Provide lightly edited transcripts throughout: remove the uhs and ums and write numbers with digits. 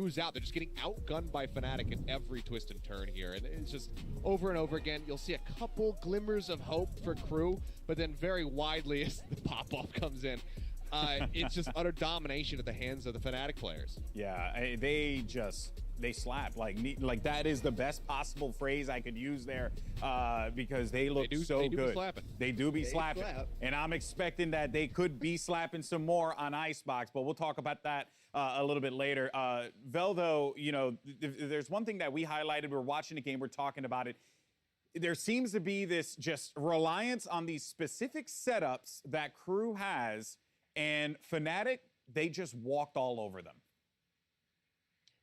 who's out. They're just getting outgunned by Fnatic at every twist and turn here. And it's just over and over again. You'll see a couple glimmers of hope for Crew, but then very widely as the pop-off comes in, it's just utter domination at the hands of the Fnatic players. Yeah, they slap. Like that is the best possible phrase I could use there, because they look so good. They do be slapping. And I'm expecting that they could be slapping some more on Icebox, but we'll talk about that a little bit later. Veldo, you know, there's one thing that we highlighted. We're watching the game, we're talking about it. There seems to be this just reliance on these specific setups that Crew has, and Fnatic, they just walked all over them.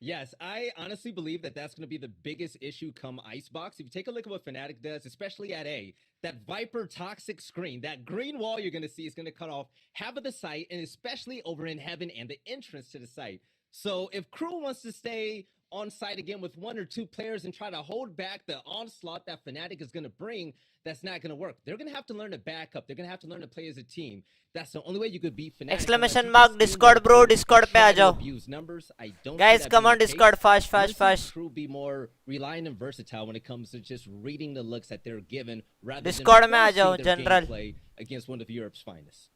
Yes, I honestly believe that that's going to be the biggest issue come Icebox. If you take a look at what Fnatic does, especially at A, that Viper toxic screen, that green wall you're going to see is going to cut off half of the site, and especially over in Heaven and the entrance to the site. So if Crew wants to stay on site again with one or two players and try to hold back the onslaught that Fnatic is going to bring, that's not going to work. They're going to have to learn to back up. They're going to have to learn to play as a team. That's the only way you could beat Fnatic. Exclamation mark Discord bro, Discord पे आ जाओ. Guys, come on Discord, fast. Crew be more reliant and versatile when it comes to just reading the looks that they're given rather Discord than में आ जाओ, general. play against one of Europe's finest.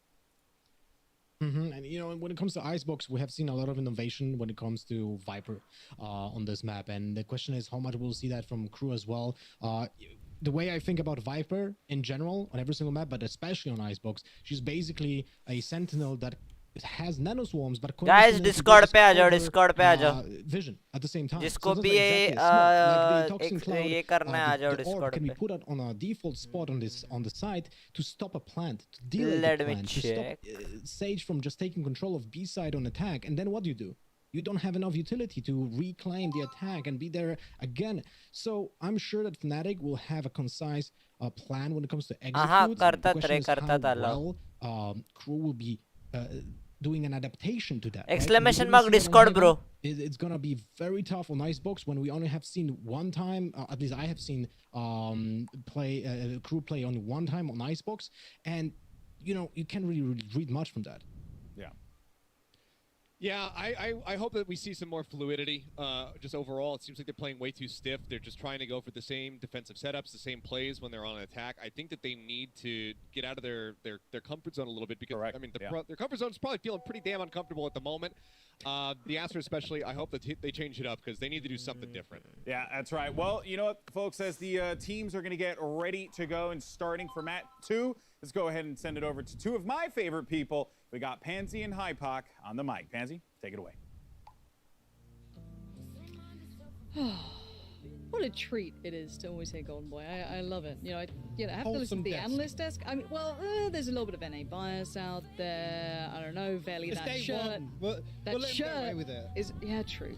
And you know, when it comes to Icebox, we have seen a lot of innovation when it comes to Viper on this map, and the question is how much we'll see that from Crew as well. The way I think about Viper in general on every single map, but especially on Icebox, she's basically a sentinel that has nano swarms, but guys Discord पे आ जाओ, Discord पे आ जाओ. Vision at the same time. जिसको भी ये करना है आ जाओ Discord can be पे. put on a default spot on the site to stop a plant, to deal with Let the me plant, to check. stop Sage from just taking control of B side on attack. And then what do? You don't have enough utility to reclaim the attack and be there again. So I'm sure that Fnatic will have a concise plan when it comes to execute. करता था Crew will be doing an adaptation to that. Exclamation mark Discord bro. It's gonna be very tough on Icebox when we only have seen one time, at least I have seen Crew play only one time on Icebox, and you know you can't really read much from that. Yeah, I hope that we see some more fluidity. Just overall, it seems like they're playing way too stiff. They're just trying to go for the same defensive setups, the same plays when they're on an attack. I think that they need to get out of their comfort zone a little bit because I mean their comfort zone is probably feeling pretty damn uncomfortable at the moment. The Aster especially, I hope that they change it up because they need to do something different. Yeah, that's right. Well, you know what, folks, as the teams are going to get ready to go and starting for Mat 2, let's go ahead and send it over to two of my favorite people. We got Pansy and Hypoc on the mic. Pansy, take it away. What a treat it is to always hear Golden Boy. I love it. You know, I have to listen to the analyst desk. I mean, well, there's a little bit of NA bias out there. I don't know, Veli, that shirt. That shirt is, yeah, true.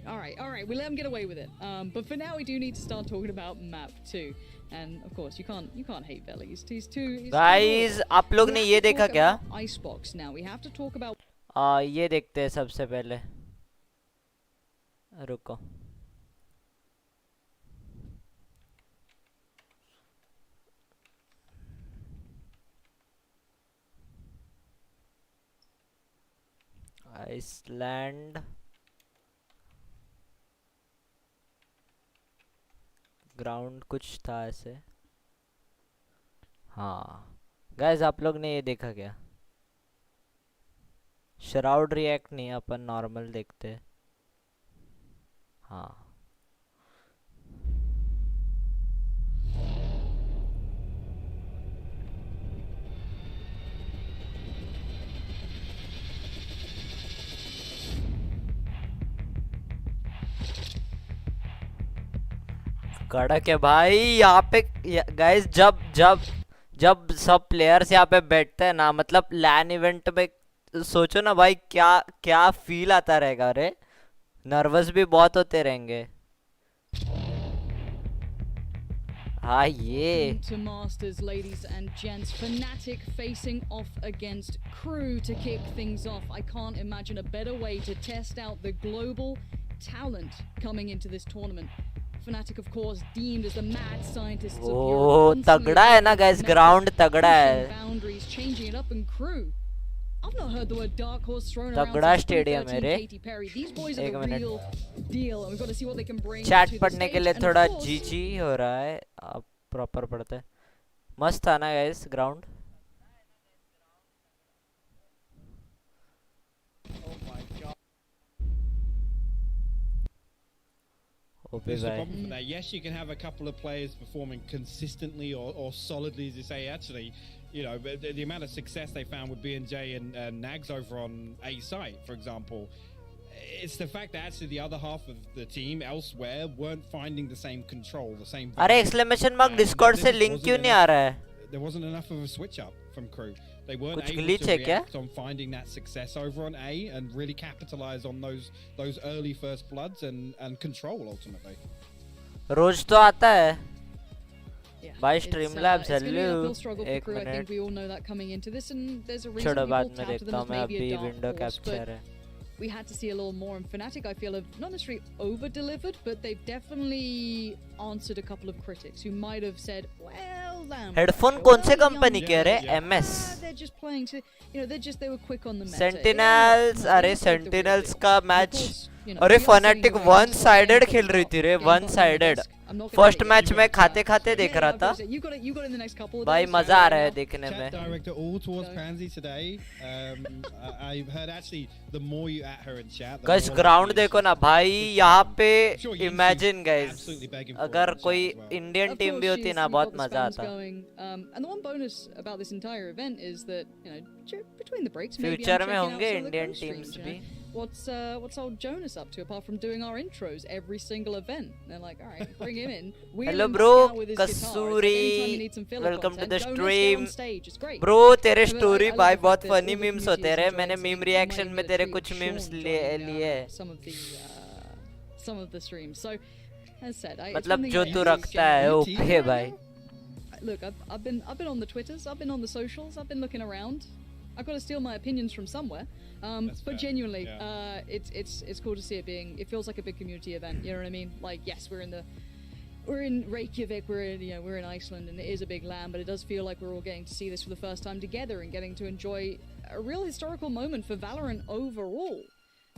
All right. We'll let him get away with it. But for now, we do need to start talking about map 2. And of course, you can't hate Veli. He's too. Guys, आप लोग ने ये देखा क्या? Icebox. Now we have to talk about. ये देखते हैं सबसे पहले. रुको. Iceland. ग्राउंड कुछ था ऐसे. हाँ गाइस, आप लोग ने ये देखा क्या? श्राउड रिएक्ट नहीं, अपन नॉर्मल देखते. हाँ कड़क है भाई यहाँ पे गाइस. जब सब प्लेयर्स यहाँ पे बैठते हैं ना, मतलब लैन इवेंट में, सोचो ना भाई क्या फील आता रहेगा. अरे नर्वस भी बहुत होते रहेंगे. हाँ ये to Masters, ladies and gents. Fnatic facing off against Crew to kick things off. I can't imagine a better way to test out the global talent coming into this tournament. Fnatic, of course, deemed as the mad scientists of Europe. तगड़ा है ना guys, ground तगड़ा है. Boundaries, changing it up, and Crew I've not heard the word dark horse thrown around तगड़ा since stadium है 2013 रे. Katy Perry. These boys are एक the minute. real deal, and we've got to see what they can bring chat to the पढ़ने के stage. लिए And थोड़ा of course, जीजी हो रहा है. अब प्रॉपर पढ़ते हैं. मस्त था ना guys ground. There's the problem for that. Yes, you can have a couple of players performing consistently or solidly, as you say. Actually, you know, the amount of success they found with B&J and Nags over on A site, for example, it's the fact that actually the other half of the team elsewhere weren't finding the same control, the same. अरे exclamation mark Discord से link क्यों नहीं आ रहा है? There wasn't enough of a switch up from crew. They weren't कुछ able glitch to है क्या? react on finding that success over on A and really capitalize on those early first bloods and control ultimately. रोज तो आता है. yeah, By it's, Streamlabs, it's gonna be an hello. uphill struggle for एक crew. I minute. think we all know that coming into this, and there's a reason छोड़ो people बाद में touted देखता them हूँ as मैं. maybe अभी a dark window horse, but capture है. we had to see a little more. And Fnatic, I feel, have not necessarily over-delivered, but they've definitely answered a couple of critics who might have said, well, damn. Headphone well, कौन से young company के रे? yeah. MS. They're just playing to, you know, they were quick on the meta. Sentinels, Yeah, अरे they look like the real Sentinels deal. का And of match. course, you know, अरे we are seeing Fnatic the way one it's sided playing खेल रही थी रे. game one button on the sided. desk. I'm not gonna first lie, match में खाते खाते yeah, देख रहा था. you got it in the next couple of भाई days. मजा आ रहा है Yeah. देखने Chat में. director all towards So- Pansy today. I've heard actually the more you at her in chat. Guys ground देखो ना भाई. यहाँ पे imagine guys Absolutely begging for it अगर in chat कोई as well. Indian Of team course, भी होती she's- ना you've बहुत got the मजा spams आता. going. And the one bonus about this entire event is that, you know, between the breaks, maybe future I'm में checking out होंगे some of the Indian co-streams, teams you भी. know? What's old Jonas up to apart from doing our intros every single event? They're like, all right, bring him in. Wheel Hello him bro, back out with his guitar. It's like Kasuri. anytime you need some filler Welcome to content, the Jonas, get stream. on stage. It's great. Bro तेरे I mean, story I love भाई the बहुत fact that funny all the memes community होते is रहे. enjoying मैंने this. Meme You might reaction even में get तेरे tweet कुछ of memes Sean लिए joining, लिए. some of the streams. So, as said, it's मतलब one thing जो that तू is रखता है genuine. ओके भाई. Look, I've been on the Twitters, I've been on the socials, I've been looking around. I've got to steal my opinions from somewhere. That's But fair, genuinely, yeah. it's cool to see it being. It feels like a big community event. You know what I mean? Like, yes, we're in Reykjavik, we're in Iceland, and it is a big land, but it does feel like we're all getting to see this for the first time together and getting to enjoy a real historical moment for Valorant overall.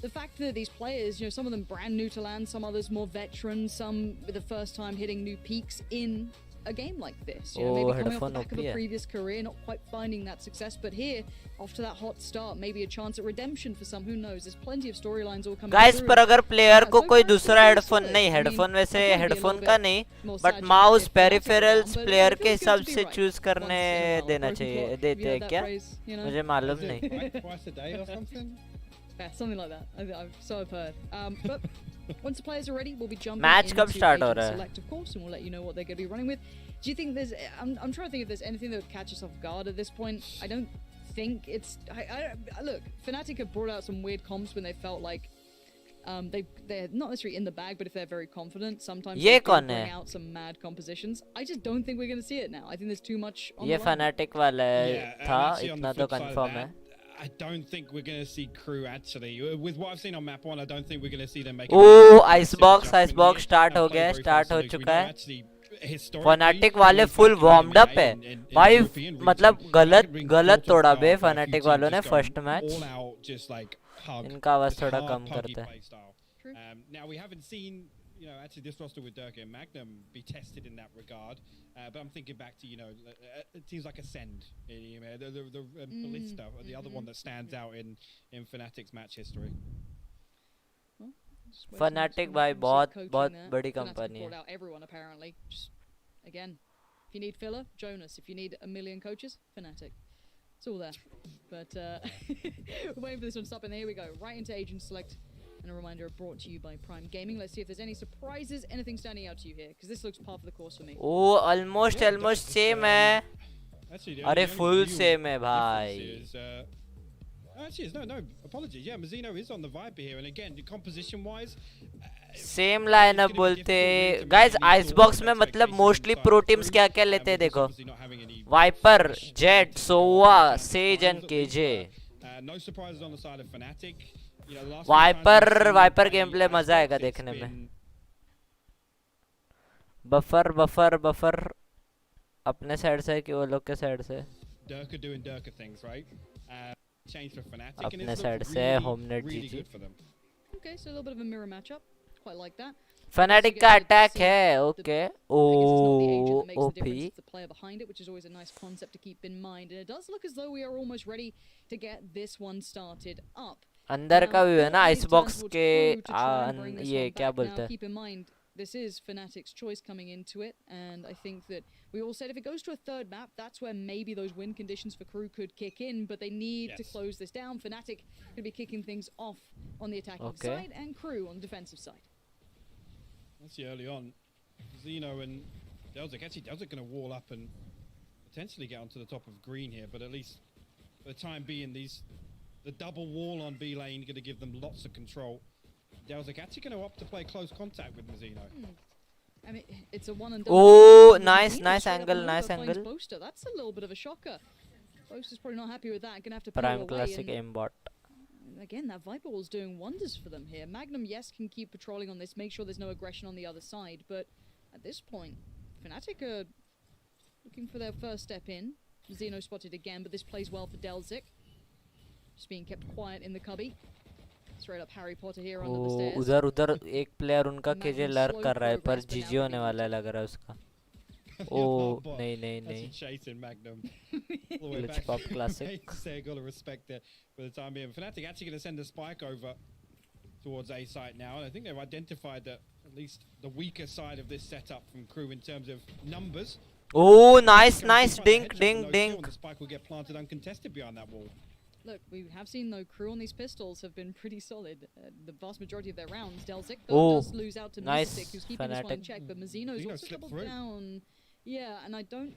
The fact that these players, you know, some of them brand new to land, some others more veteran, some for the first time hitting new peaks in a game like this. You know, maybe coming off the back of a previous career, not quite finding that success, but here, after that hot start, maybe a chance at redemption for some. Who knows? There's plenty of storylines all coming guys through. पर अगर player को So कोई far, दूसरा it's headphone solid. नहीं, I mean, headphone वैसे I'd probably be a headphone little का bit नहीं, more but sad mouse if Fnatic were down, peripherals but player it के feels good हिसाब to be से right choose once करने in a while. देना Broken चाहिए. clock, देते you हैं know, that क्या? phrase, you know? मुझे मालूम Is it नहीं. like twice a day or something? Yeah, something like that. So I've heard. But once the players are ready, we'll be jumping Match into कब start हो Agent रहा है? Select, of course, and we'll let you know what they're going to be running with. Do you think there's? I'm trying to think if there's anything that would catch us off guard at this point. I don't think it's. Look, Fnatic have brought out some weird comps when they felt like. They're not necessarily in the bag, but if they're very confident, sometimes ये they do कौन bring है? out some mad compositions. I just don't think we're going to see it now. I think there's too much on ये the line. Fanatic वाला Yeah, and था, actually on the इतना तो flip side of confirm है. that, I don't think we're going to see crew actually. With what I've seen on map 1, I don't think we're going to see them make. Oh Icebox start हो गया, start हो चुका है. Fanatic वाले full warmed up है भाई. मतलब गलत तोड़ा बे फनाटिक वालों ने फर्स्ट मैच. इनका आवाज थोड़ा कम करते हैं. Now we haven't seen, you know, actually this roster with Durka and Magnum be tested in that regard. But I'm thinking back to, you know, it seems like Ascend, you know, the Ballista, the other one that stands out in Fnatic's match history. Fanatic भाई बहुत बड़ी company है. Brought out everyone apparently. Just again, if you need filler, Jonas. If you need a million coaches, Fnatic. It's all there. But we're waiting for this one to stop, and here we go, right into Agent Select. And a reminder, brought to you by Prime Gaming. Let's see if there's any surprises, anything standing out to you here, because this looks par for the course for me. Oh almost same है. अरे full same है भाई. Actually, no, apologies. Yeah, Mazzino is on the vibe here, and again, the composition-wise, same lineup बोलते guys. Icebox में मतलब mostly pro teams क्या क्या लेते हैं देखो. Viper, Jett, Sova, Sage and KJ. no surprises on the side of Fnatic. You know, the last Viper game play मजा आएगा देखने में. बफर अपने साइड से कि वो लोग के साइड से. Durka doing Durka things, right? change for Fnatic, and अपने it's side looked से really, home net really GG. good for them. Okay, so a little bit of a mirror matchup. Quite like that. Fnatic का attack है, okay. Oh, OP. It's the player behind it, which is always a nice concept to keep in mind. And it does look as though we are almost ready to get this one started up. अंदर का view है ना ice box के ये क्या बोलते हैं? Keep in mind, this is Fnatic's choice coming into it, and I think that we all said if it goes to a third map, that's where maybe those win conditions for Crew could kick in, but they need to close this down. Fnatic going to be kicking things off on the attacking side, and Crew on the defensive side. Let's see early on, Zeno and Delzik. Actually, Delzik going to wall up and potentially get onto the top of green here, but at least for the time being, the double wall on B lane going to give them lots of control. Delzik actually going to opt to play close contact with Mazzino. I mean, it's a one and done. Oh, nice angle, nice angle. Boaster. That's a little bit of a shocker. Boaster's probably not happy with that. Going to have to put Prime classic aimbot. Again, that Viper Wall's doing wonders for them here. Magnum, yes, can keep patrolling on this, make sure there's no aggression on the other side, but at this point, Fnatic are looking for their first step in. Zeno spotted again, but this plays well for Delzik. Just being kept quiet in the cubby. Straight up Harry Potter here under the stairs. उधर एक player उनका KJ lurk कर रहा है पर जीजी होने वाला लग रहा है उसका. Oh, नहीं. Chasing Magnum. Glitch pop classic. Say got to respect it for the time being. Fnatic actually going to send a spike over towards A site now, and I think they've identified that at least the weaker side of this setup from Crew in terms of numbers. Oh, nice, dink. The spike will get planted uncontested behind that wall. Look, we have seen though Crew on these pistols have been pretty solid. The vast majority of their rounds, Delzik does lose out to Mystic, who's keeping this one in check, but Mazzino's also doubled down. Yeah, and I don't...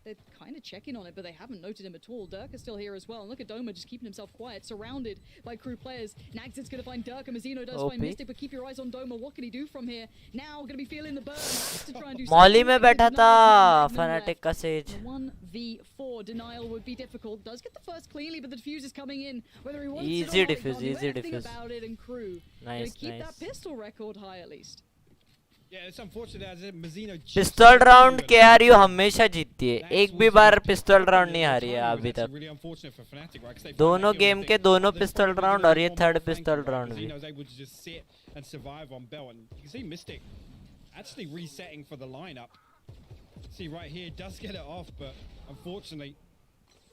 They're kind of checking on it, but they haven't noted him at all. Dirk is still here as well. And look at Doma just keeping himself quiet, surrounded by Crew players. Nagsit's going to find Dirk, and Mazzino does find Mystic, but keep your eyes on Doma. What can he do from here? Now, going to be feeling the burn. Has to try and do Molly में बैठा था Fnatic का Sage. 1v4 denial would be difficult. Does get the first cleanly, but the defuse is coming in. Whether he wants easy it or defuse, not, easy defuse. About it, and Crew nice, keep that pistol record high at least. Yeah, it's unfortunate as Mazzino पिस्तौल round KRU हमेशा जीतती है. एक भी बार पिस्तौल round नहीं हारी है अभी तक. दोनों गेम के दोनों पिस्तौल राउंड और ये थर्ड पिस्तौल राउंड भी. and survive on Bell, and you can see Mystic actually resetting for the lineup. See right here, does get it off, but unfortunately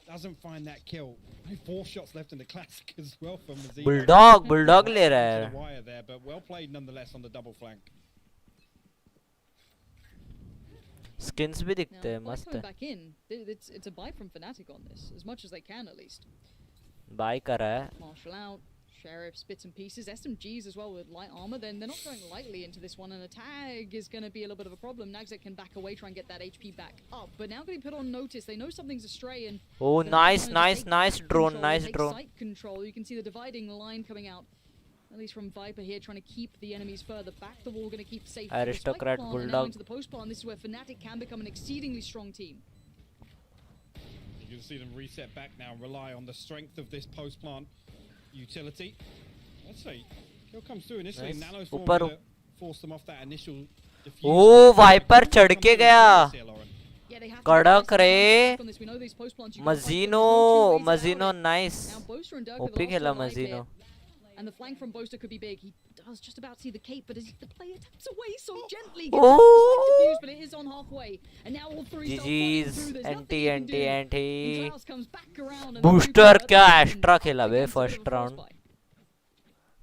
doesn't find that kill. 4 shots left in the classic as well from Mazzino. Bulldog ले रहा है. There, but well played nonetheless on the double flank. Skins भी दिखते हैं मस्त है. Back in. It's a buy from Fnatic on this, as much as they can at least. Buy कर रहा है. Marshall out, Sheriff's bits and pieces, SMGs as well with light armor. Then they're not going lightly into this one, and a tag is going to be a little bit of a problem. Nagzek can back away, try and get that HP back up, but now going to be put on notice. They know something's astray, and oh, nice drone, nice drone. Site control. You can see the dividing line coming out. At least from Viper here, trying to keep the enemies further back. The wall going to keep safe. Aristocrat Bulldog. Into the post plant. This is where Fnatic can become an exceedingly strong team. You can see them reset back now and rely on the strength of this post plant utility. Let's see. Kill comes through initially. Nice. Nano's force them off that initial diffuse. Oh, Viper चढ़ के गया. कड़क रे. Mazzino nice. OP खेला Mazzino. And the flank from Boaster could be big. He does just about see the cape, but as the player taps away so gently, confused, but it is on halfway. And now all three GG's anti. Booster क्या extra खेला बे first round.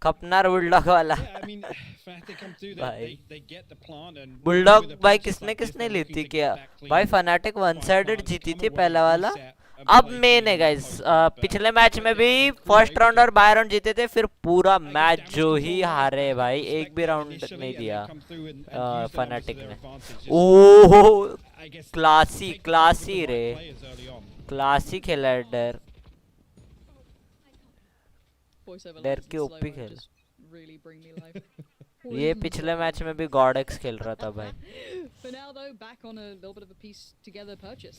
खपनार bulldog वाला. भाई bulldog भाई किसने ली थी क्या? भाई Fnatic one sided जीती थी पहला वाला. अब मेन है गाइस. पिछले मैच में भी फर्स्ट राउंड और बाय राउंड जीते थे, फिर पूरा मैच जो ही हारे भाई, एक भी राउंड नहीं दिया Fnatic ने. ओह क्लासी रे, क्लासी खेला है. डर के ओपी खेल. ये पिछले मैच में भी गॉड एक्स खेल रहा था भाई. For now, though, back on a little bit of a piece together purchase.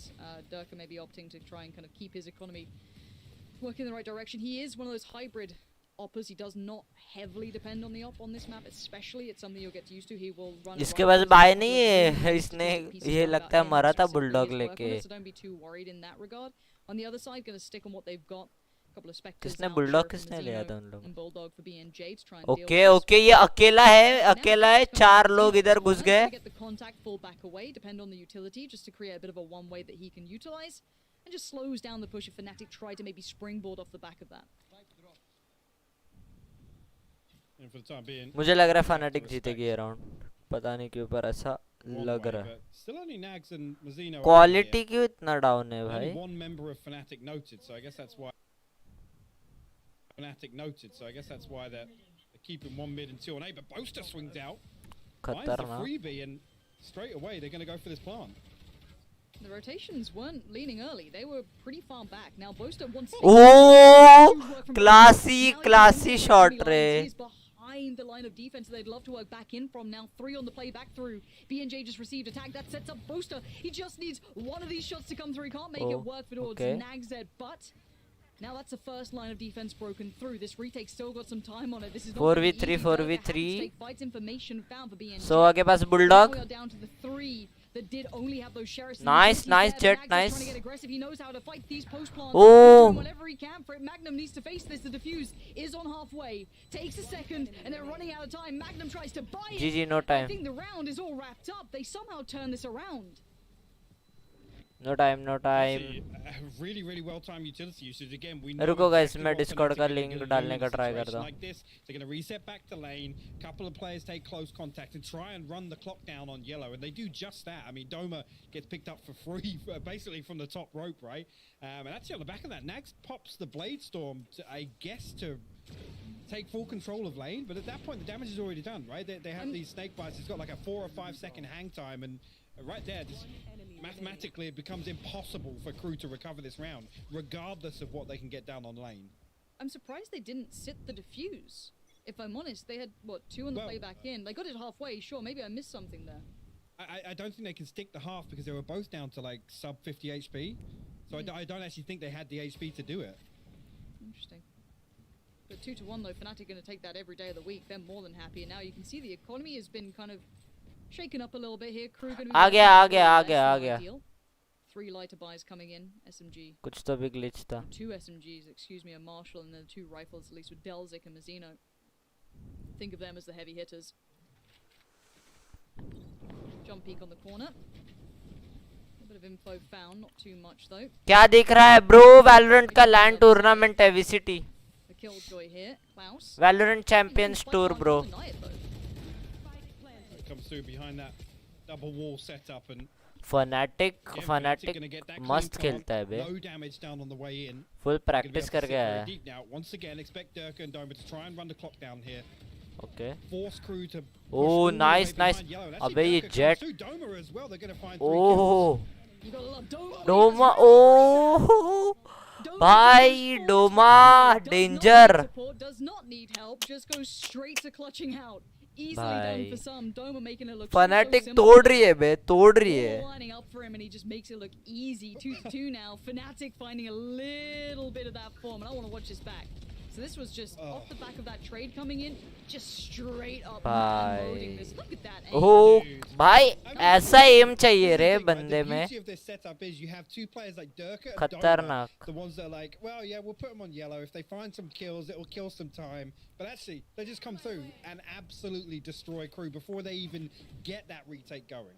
Durka may be opting to try and kind of keep his economy working in the right direction. He is one of those hybrid oppers. He does not heavily depend on the op on this map, especially. It's something you'll get used to. He will run. इसके पास bye नहीं है. इसने ये लगता है मरा था bulldog लेके. So don't be too worried in that regard. On the other side, going to stick on what they've got. couple of specters किसने out, बुलडॉग Sheriff किसने and लिया Mazino था उन लोगों and Bulldog for BNJ to try and ने? deal okay with okay, ये अकेला है, 4 लोग इधर घुस गए. Get the contact, fall back away, depend on the utility, just to create a bit of a one-way that he can utilize, and just slows down the push if Fnatic try to maybe springboard off the back of that. And for the time being, मुझे लग रहा है fanatic जीतेगी ये round, पता नहीं क्यों पर ऐसा लग रहा है. still only Nags and Mazino. Quality क्यों इतना डाउन है Only भाई? one member of Fnatic noted, so I guess that's why they're keeping one mid and two on A. But Boaster swings out, finds the खतरनाक. freebie, and straight away they're going to go for this plant. The rotations weren't leaning early; they were pretty far back. Now Boaster wants. Oh, classy shot रे. Behind the line of defense they'd love to work back in from. Now 3 on the play back through. BNJ just received a tag that sets up Boaster. He just needs one of these shots to come through. He can't make it work for towards Nags, but now that's the first line of defense broken through. This retake still got some time on it. This is 4v3 4v3. Fights information found for BNJ. So आगे पास bulldog. We are down to the 3 that did only have those sheriffs. Nice, nice, Jet, Nags is nice. trying to get aggressive. He knows how to fight these post plants. Oh. He's doing whatever he can for it. Magnum needs to face this. The defuse is on halfway. Takes a second, and they're running out of time. Magnum tries to buy it. GG, no I time. think the round is all wrapped up. They somehow turn this around. No time, no time. Really, really well-timed utility usage. Again, we know रुको guys, exactly मैं what Discord Fnatic का are link gonna डालने do का in a try situation करता हूँ. like this. They're going to reset back to lane. Couple of players take close contact and try and run the clock down on yellow, and they do just that. I mean, Doma gets picked up for free, basically from the top rope, right? And actually on the back of that, Nags pops the Blade Storm, I guess, to take full control of lane. But at that point, the damage is already done, right? They have these snake bites. It's got like a 4 or 5 second hang time, and right there, just mathematically, it becomes impossible for Crew to recover this round, regardless of what they can get down on lane. I'm surprised they didn't sit the defuse. If I'm honest, they had, what, 2 on the play back in. They got it halfway, sure, maybe I missed something there. I don't think they can stick the half because they were both down to like sub 50 HP. So I don't actually think they had the HP to do it. Interesting. But 2 to 1 though, Fnatic going to take that every day of the week. They're more than happy. And now you can see the economy has been kind of shaken up a little bit here. Crew going to be आ गया. 3 lighter buys coming in. SMG. कुछ तो भी glitch था. 2 SMGs, excuse me, a Marshall, and then 2 rifles, at least with Delzik and Mazino. Think of them as the heavy hitters. Jump peek on the corner. A bit of info found, not too much though. क्या दिख रहा है bro? Valorant का LAN tournament है VCT. The Killjoy here, Klaus. Valorant Champions Tour bro. It comes through behind that double wall setup, and Fnatic gonna get that मस्त clean खेलता है बे. no damage down on the way in. Full Gonna be practice able to करके sit आया very है. deep now. Once again, expect Durka and Doma to try and run the clock down here. Okay. Force Crew to Oh, nice, nice. अबे ये Jet. Doma as well. They're gonna find Oh. You gotta love Doma. Doma. Oh. भाई Doma danger. Does not need help. Just goes straight to clutching out. Easily भाई. done for some. Doma making it look Fnatic so तोड़ रही है बे, तोड़ रही All है. lining up for him, and he just makes it look easy. 2 to 2 now. Fnatic finding a little bit of that form, and I want to watch this back. So this was just off the back of that trade coming in, just straight up loading this. Look at that aim. Oh भाई ऐसा aim चाहिए रे बंदे में. The beauty of this setup is you have 2 players like Durka and Doma, खतरनाक. the ones that are like, well, yeah, we'll put them on yellow. If they find some kills, it will kill some time. But actually, they just come through and absolutely destroy Crew before they even get that retake going.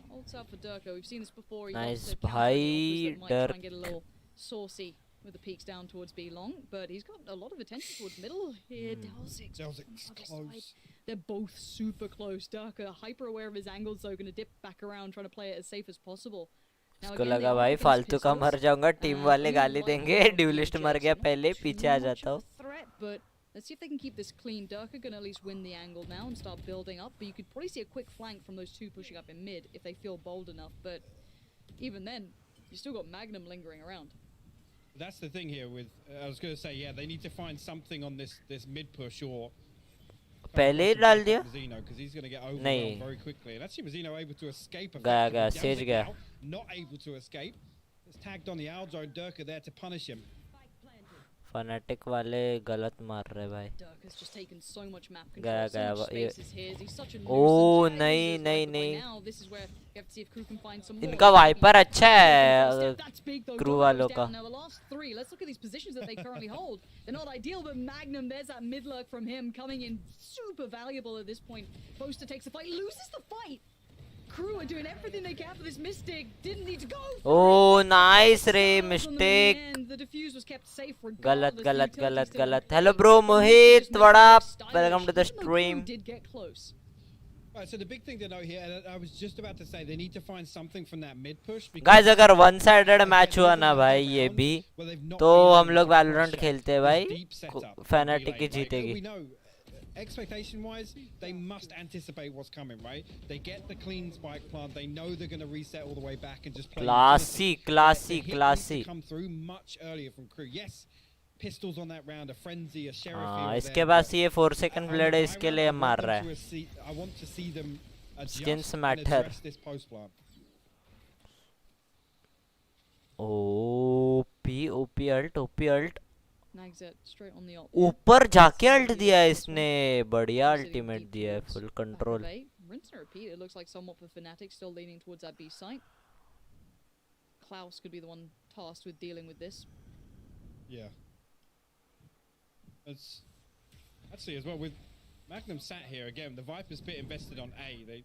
Holds out for Durka. We've seen this before. He Nice, loves to counter bhai, it. Might try Durk. and get a little saucy with the peaks down towards B long, but he's got a lot of attention towards middle here. Delzik's Delzik's close. They're both super close. Durka, hyper aware of his angles, though, going to dip back around, trying to play it as safe as possible. Now, इसको again, लगा they भाई are फालतू against का मर pistols. जाऊंगा, team वाले गाली Only देंगे. one ड्यूलिस्ट मर गया Jackson, पहले, not पीछे आ too जाता much हूँ. of a threat, but let's see if they can keep this clean. Durka going to at least win the angle now and start building up, but you could probably see a quick flank from those 2 pushing up in mid if they feel bold enough, but even then, you still got Magnum lingering around. That's the thing here with, I was going to say, yeah, they need to find something on this mid push or पहले ही डाल दिया. Mazino, because he's going to get overwhelmed नहीं. very quickly. And actually Mazino able to escape. गया effectively. Sage Delzik गया. now, not able to escape. It's tagged on the out zone. Durka there to punish him. Fanatic वाले गलत मार रहे भाई. Dirk has just taken so much map गया control, so गया much ये. space is his. He's such a uh nuisance. नहीं Yeah, नहीं but by नहीं. now, this is where you have to see if Crew can find some more. इनका wiper अच्छा है That's big, though. Crew Dirk वालों goes का. down. Now the last three, let's look at these positions that they currently hold. They're not ideal, but Magnum, there's that mid lurk from him coming in super valuable at this point. Boaster takes the fight, loses the fight. Crew are doing everything they can for this Mystic. Didn't need to go. Oh, nice रे mistake. The defuse was kept safe गलत regardless. गलत The utility गलत still गलत. in Hello play. bro The Mohit, Mystic just what makes up? it stylish. Welcome to the Even though stream. Crew did get close. Right, so the big thing to note here, and I was just about to say, they need to find something from that mid push. Guys अगर one sided match हुआ ना भाई ये भी तो हम लोग Valorant खेलते हैं भाई. Fnatic ही जीतेगी. We know, expectation wise, they must anticipate what's coming, right? They get the clean spike plant, they know they're going to reset all the way back and just play. Classy. Come through much earlier from Crew. Yes, pistols on that round, a frenzy, a sheriff. हाँ इसके पास ये 4 second blade है इसके लिए मार रहा है. I want to see them Skins adjust and matter. address this post plant. OP ult. Nags it straight on the ult. ऊपर जाके अल्ट दिया है इसने. बढ़िया अल्टीमेट दिया है. Full control. Rinse and repeat. It looks like somewhat for Fnatic, still leaning towards that B site. Klaus could be the one tasked with dealing with this. Yeah. It's actually as well with Magnum sat here again. The Viper's bit invested on A.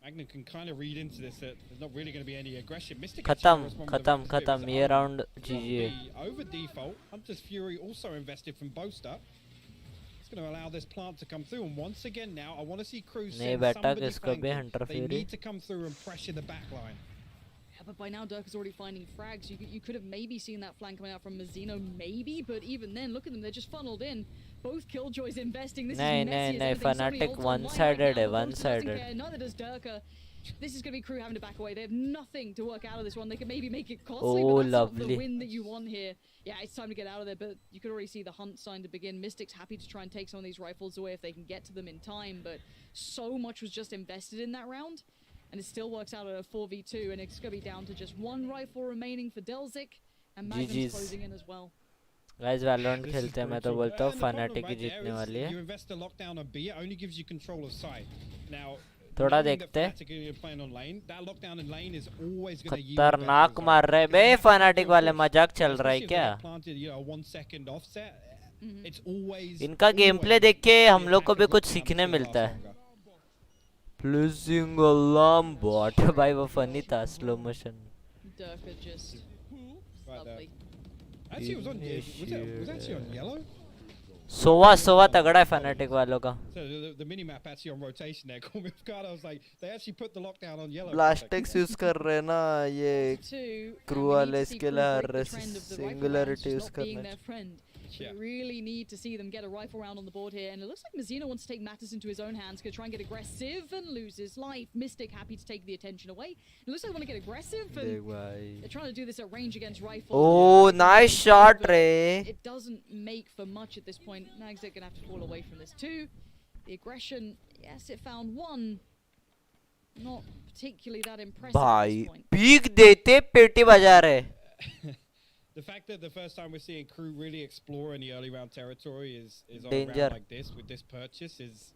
Magnum can kind of read into this that there's not really going to be any aggression. Mystic खत्म ये round GG है. Over default, Hunter's Fury also invested from Boaster. It's going to allow this plant to come through, and once again now I want to see Crew send somebody flanking. They need to come through and pressure the back line. Yeah, but by now Dirk is already finding frags. You could have maybe seen that flank coming out from Mazzino, maybe, but even then, look at them, they're just funneled in. Both Killjoys investing. This is messy as anything. Fnatic one-sided है, one-sided. Neither does Dirk. This is going to be Crew having to back away. They have nothing to work out of this one. They can maybe make it costly, but that's not the win that you want here. Yeah, it's time to get out of there, but you could already see the hunt starting to begin. Mystic's happy to try and take some of these rifles away if they can get to them in time, but so much was just invested in that round, and it still works out at a 4v2, and it's going to be down to just one rifle remaining for Delzik, and Magnum's closing in as well. Guys Valorant खेलते हैं मैं तो बोलता हूँ Fnatic ही जीतने वाली है. You invest a lockdown on B, it only gives you control of sight. Now थोड़ा देखते हैं. खतरनाक मार रहे बे Fnatic वाले. मजाक चल रहा है क्या? इनका गेम प्ले देख के हम लोग को भी कुछ सीखने मिलता है. Blazing alarm bot भाई वो फनी था. Slow motion. Actually, was actually on yellow. सोवा तगड़ा है Fnatic वालों का. So the mini map actually on rotation there. Caught me off guard. I was like, they actually put the lockdown on yellow. Blastex use कर रहे हैं ना ये crew वाले इसके लिए सिंगुलरिटी यूज करना है. We really need to see them get a rifle round on the board here, and it looks like Mazzino wants to take matters into his own hands, gonna try and get aggressive and lose his life. Mystic happy to take the attention away. It looks like they want to get aggressive, and they're trying to do this at range against rifle. Oh, nice shot, Ray. It doesn't make for much at this point. Nags are gonna have to fall away from this too. The aggression, yes, it found one. Not particularly that impressive at this point. Peek देते पेटी बजा रहे. The fact that the first time we're seeing Crew really explore in the early round territory is on Danger. a round like this with this purchase is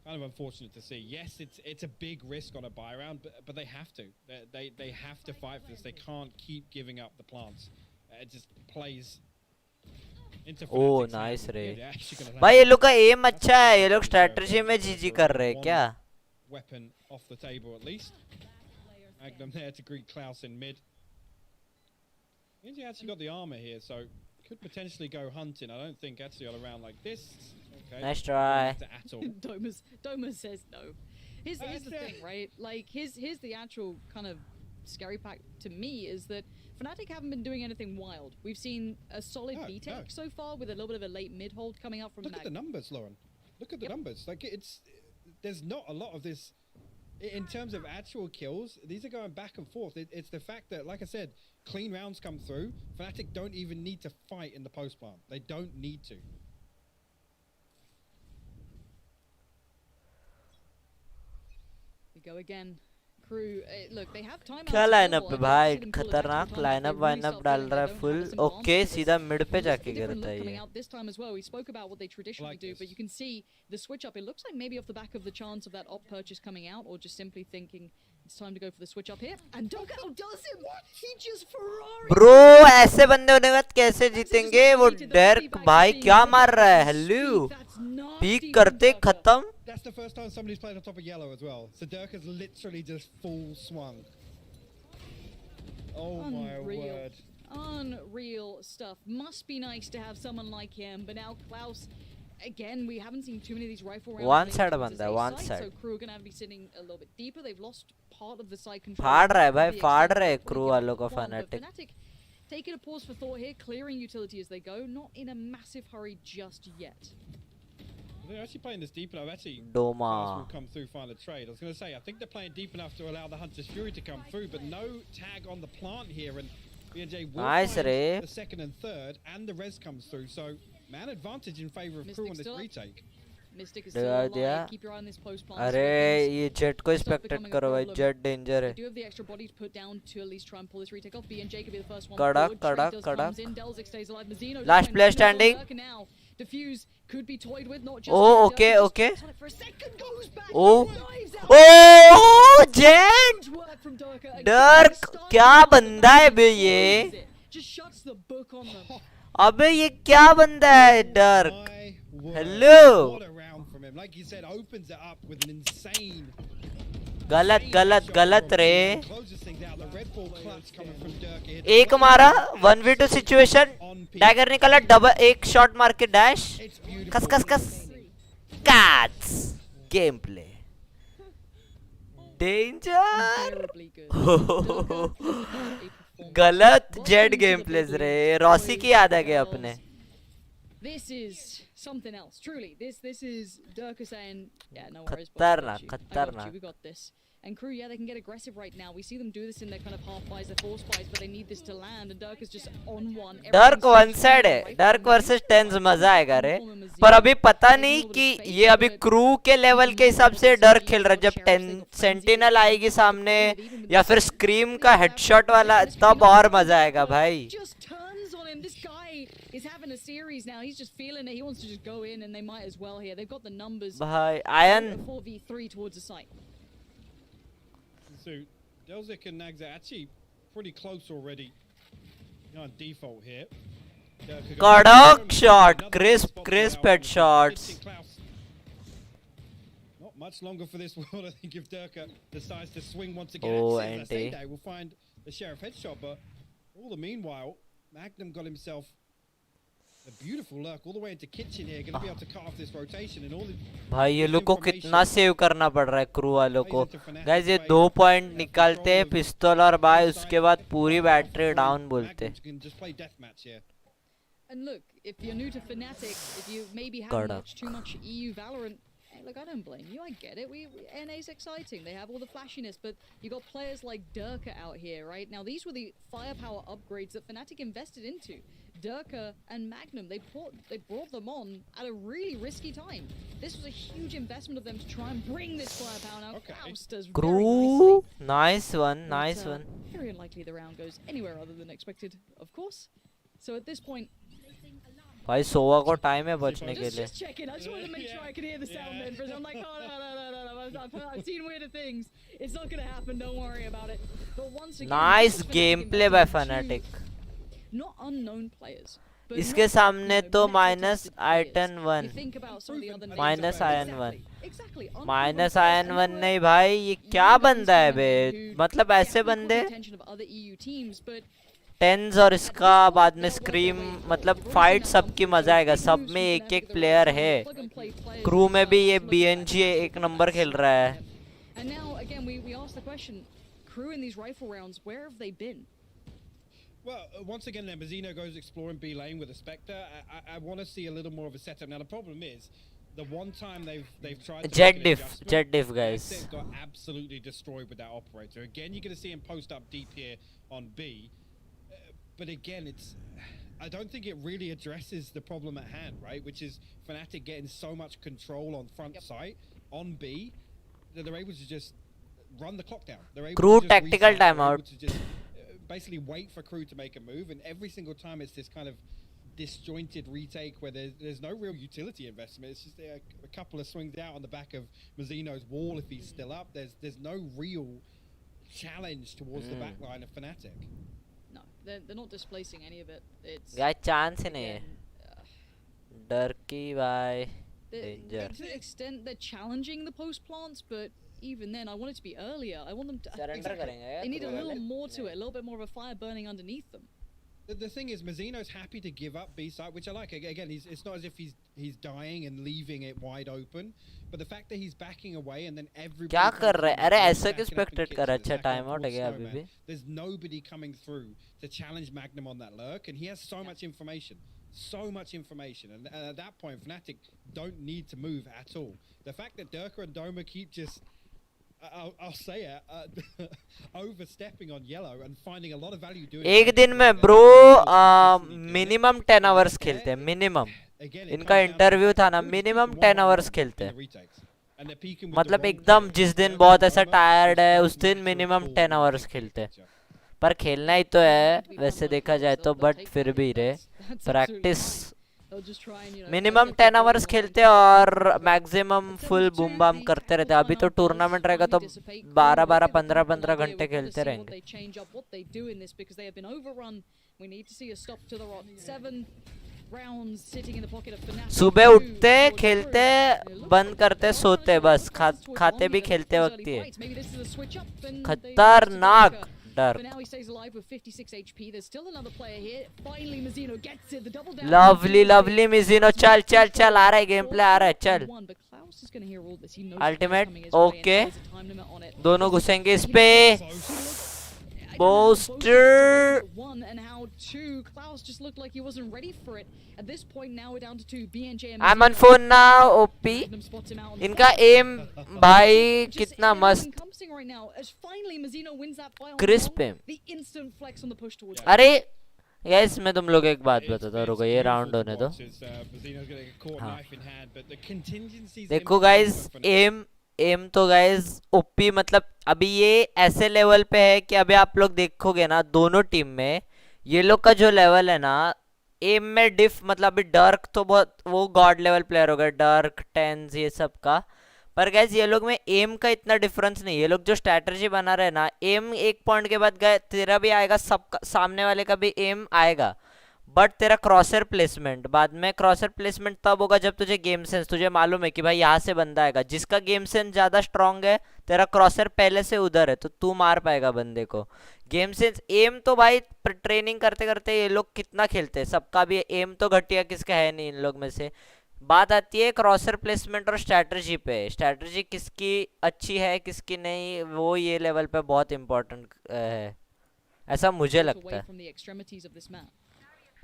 kind of unfortunate to see. Yes, it's a big risk on a buy round, but they have to. They have to fight for this. They can't keep giving up the plants. It just plays into. Oh, nice रे. भाई ये लोग का aim अच्छा है. ये लोग strategy में GG कर रहे हैं क्या? Weapon off the table at least. Magnum there to greet Klaus in mid. Means he actually got the armor here, so could potentially go hunting. I don't think actually on a round like this. Okay. Nice try. Doma says no. Here's the thing, right? Like here's the actual kind of scary part to me is that Fnatic haven't been doing anything wild. We've seen a solid B tech so far with a little bit of a late mid hold coming out from. Look at the numbers, Lauren. Look at the numbers. Like there's not a lot of this. In terms of actual kills, these are going back and forth. It's the fact that, like I said, clean rounds come through. Fnatic don't even need to fight in the post plant. They don't need to. We go again. Crew, look, they have time. क्या lineup है भाई, खतरनाक lineup वाइनअप डाल रहा है full. Okay, सीधा mid पे जाके गिरता है ये. This time as well, we spoke about what they traditionally do, but you can see the switch up. It looks like maybe off the back of the chance of that op purchase coming out, or just simply thinking it's time to go for the switch up here. And Doka does it. He just Ferrari. Bro ऐसे बंदे होने के बाद कैसे जीतेंगे वो? डर्क भाई क्या मार रहा है? हेलो, पीक करते खत्म. That's the first time somebody's played on top of yellow as well. So Dirk has literally just full swung. Oh my word. Unreal stuff. Must be nice to have someone like him. But now Klaus, again, we haven't seen too many of these rifle rounds. One side banda, one side. So Crew are going to have to be sitting a little bit deeper. They've lost part of the side control. फाड़ रहा है भाई, फाड़ रहे Crew वालों का Fnatic. Taking a pause for thought here, clearing utility as they go. Not in a massive hurry just yet. They're actually playing this deep enough. Actually, Doma will come through, find a trade. I was going to say, I think they're playing deep enough to allow the Hunter's Fury to come through, but no tag on the plant here, and B&J will nice find Ray. the second and third, and the res comes through. So, man advantage in favor of Crew on this retake. Mystic is still alive. Keep your eye on this post plant. अरे ये jet को स्पेक्टेट करो भाई, jet danger है. Do have the extra body to put down to at least try and pull this retake off. B&J could be the first one. कड़क. Last player standing. Diffuse could be toyed with, not just. Oh, okay. Oh, jet. डर्क क्या बंदा है बे ये? Just shuts the book on them. अबे ये क्या बंदा है डर्क? Hello. What a round from him. Like you said, opens it up with an insane. गलत रे. एक मारा 1v2 सिचुएशन, डैगर निकला, डबल एक शॉट मार के डैश, कस कैट्स गेम प्ले डेंजर. गलत जेट गेम प्लेस रे. रॉसी की याद आ गया अपने. This is something else. Truly, this is Durka saying, yeah, no worries. खतरनाक. We got this. And Crew, yeah, they can get aggressive right now. We see them do this in their kind of half buys, their force buys, but they need this to land. And Dirk is just on one. Dirk one side है. Dirk versus tense मजा आएगा रे. पर अभी पता नहीं कि ये अभी क्रू के लेवल के हिसाब से डर्क खेल रहा है. जब 10 सेंटिनल आएगी सामने या फिर स्क्रीम का हेडशॉट वाला, तब और मजा आएगा भाई. Is having a series now. He's just feeling it. He wants to just go in, and they might as well here. They've got the numbers. भाई Iron 4v3 towards the site. So Delzik and Nags are actually pretty close already. On default here. कड़क shot, crisp headshots. Not much longer for this world. I think if Durka decides to swing once again, we'll find the Sheriff headshot. But all the meanwhile, Magnum got himself a beautiful lurk all the way into kitchen here. Going to be able to cut off this rotation and all the. भाई ये लोग को कितना save करना पड़ रहा है crew वालों को. गाइस ये 2 पॉइंट निकालते हैं पिस्तौल और भाई उसके बाद पूरी बैटरी डाउन बोलते. And look, if you're new to Fnatic, if you maybe haven't watched too much EU Valorant, hey, look, I don't blame you. I get it. NA's exciting. They have all the flashiness, but you got players like Durka out here, right? Now, these were the firepower upgrades that Fnatic invested into. Durka and Magnum, they brought them on at a really risky time. This was a huge investment of them to try and bring this firepower. Now, Klaus does Crew, nice one. Very unlikely the round goes anywhere other than expected, of course. So at this point, भाई सोवा को time है बचने के लिए. Just checking. I just wanted to make sure I could hear the sound then. I'm like, oh no. I've seen weirder things. It's not gonna happen. Don't worry about it. But once again, nice gameplay by Fnatic. Not unknown players. इसके सामने तो minus आइटन 1, minus ion 1, minus ion 1 नहीं भाई. ये क्या बंदा है बे? मतलब ऐसे बंदे टेंस और इसका बाद में स्क्रीम, मतलब फाइट सबकी मजा आएगा. सब में एक प्लेयर है. क्रू में भी ये BNG एक नंबर खेल रहा है. Well, once again, Lambazino goes exploring B lane with a Spectre. I want to see a little more of a setup. Now, the problem is, the one time they've tried to Jet diff, guys. They've got absolutely destroyed with that operator. Again, you're going to see him post up deep here on B. But again, I don't think it really addresses the problem at hand, right? Which is Fnatic getting so much control on front site, on B, that they're able to just run the clock down. They're able Crew to just tactical reset. They're timeout. able to just basically wait for Crew to make a move, and every single time it's this kind of disjointed retake where there's no real utility investment. It's just a couple of swings out on the back of Mazzino's wall if he's still up. There's no real challenge towards the back line of Fnatic. No, they're not displacing any of it. It's guys chance ही नहीं है again, डरकी भाई danger to an extent they're challenging the post plants, but even then I want it to be earlier. I want them to surrender करेंगे they need a little more to it, a little bit more of a fire burning underneath them. The thing is, Mazzino's happy to give up B side, which I like. Again, it's not as if he's dying and leaving it wide open, but the fact that he's backing away and then everybody क्या कर रहा है अरे ऐसा क्यों stacking up in spectate kitchen, कर रहा है अच्छा attacking time out है towards क्या Snowman. अभी भी There's nobody coming through to challenge Magnum on that lurk, and he has so much information. And at that point, Fnatic don't need to move at all. The fact that Durka and Doma keep just I'll say it, overstepping on yellow and finding a lot of value doing एक दिन में bro minimum 10 hours खेलते हैं minimum इनका interview था ना minimum 10 hours खेलते हैं मतलब एकदम जिस दिन बहुत ऐसा टायर्ड है उस दिन मिनिमम 10 आवर्स खेलते हैं पर खेलना ही तो है वैसे देखा जाए तो बट फिर भी रे प्रैक्टिस मिनिमम 10 आवर्स खेलते और मैक्सिमम फुल बूम बाम करते रहते अभी तो टूर्नामेंट रहेगा तो 12 15 घंटे खेलते रहेंगे सुबह उठते खेलते बंद करते सोते बस खाते भी खेलते वक्त ही है खतरनाक लवली लवली मिज़िनो चल चल चल आ रहा है गेम प्ले आ रहा है चल अल्टीमेट ओके दोनों घुसेंगे इस पे Boaster. I'm on phone now. OP. इनका aim भाई कितना मस्त. Crisp aim. अरे यस मैं तुम लोग एक बात बताता हूँ रुको ये राउंड होने दो. हाँ. देखो गाइस एम तो गाइज ओपी मतलब अभी ये ऐसे लेवल पे है कि अभी आप लोग देखोगे ना दोनों टीम में ये लोग का जो लेवल है ना एम में डिफ मतलब अभी डर्क तो बहुत वो गॉड लेवल प्लेयर हो गए डर्क टेंस ये सब का पर गाइज ये लोग में एम का इतना डिफरेंस नहीं ये लोग जो स्ट्रैटेजी बना रहे हैं ना एम एक पॉइंट के बाद गए तेरा भी आएगा सबका सामने वाले का भी एम आएगा बट तेरा क्रॉसर प्लेसमेंट बाद में क्रॉसर प्लेसमेंट तब होगा जब तुझे गेम सेंस तुझे मालूम है कि भाई यहाँ से बंदा आएगा जिसका गेम सेंस ज्यादा स्ट्रांग है तेरा क्रॉसर पहले से उधर है तो तू मार पाएगा बंदे को गेम सेंस एम तो भाई ट्रेनिंग करते करते ये लोग कितना खेलते हैं सबका भी एम तो घटिया किसका है नहीं इन लोग में से बात आती है क्रॉसर प्लेसमेंट और स्ट्रैटेजी पे स्ट्रैटेजी किसकी अच्छी है किसकी नहीं वो ये लेवल पे बहुत इंपॉर्टेंट है ऐसा मुझे लगता है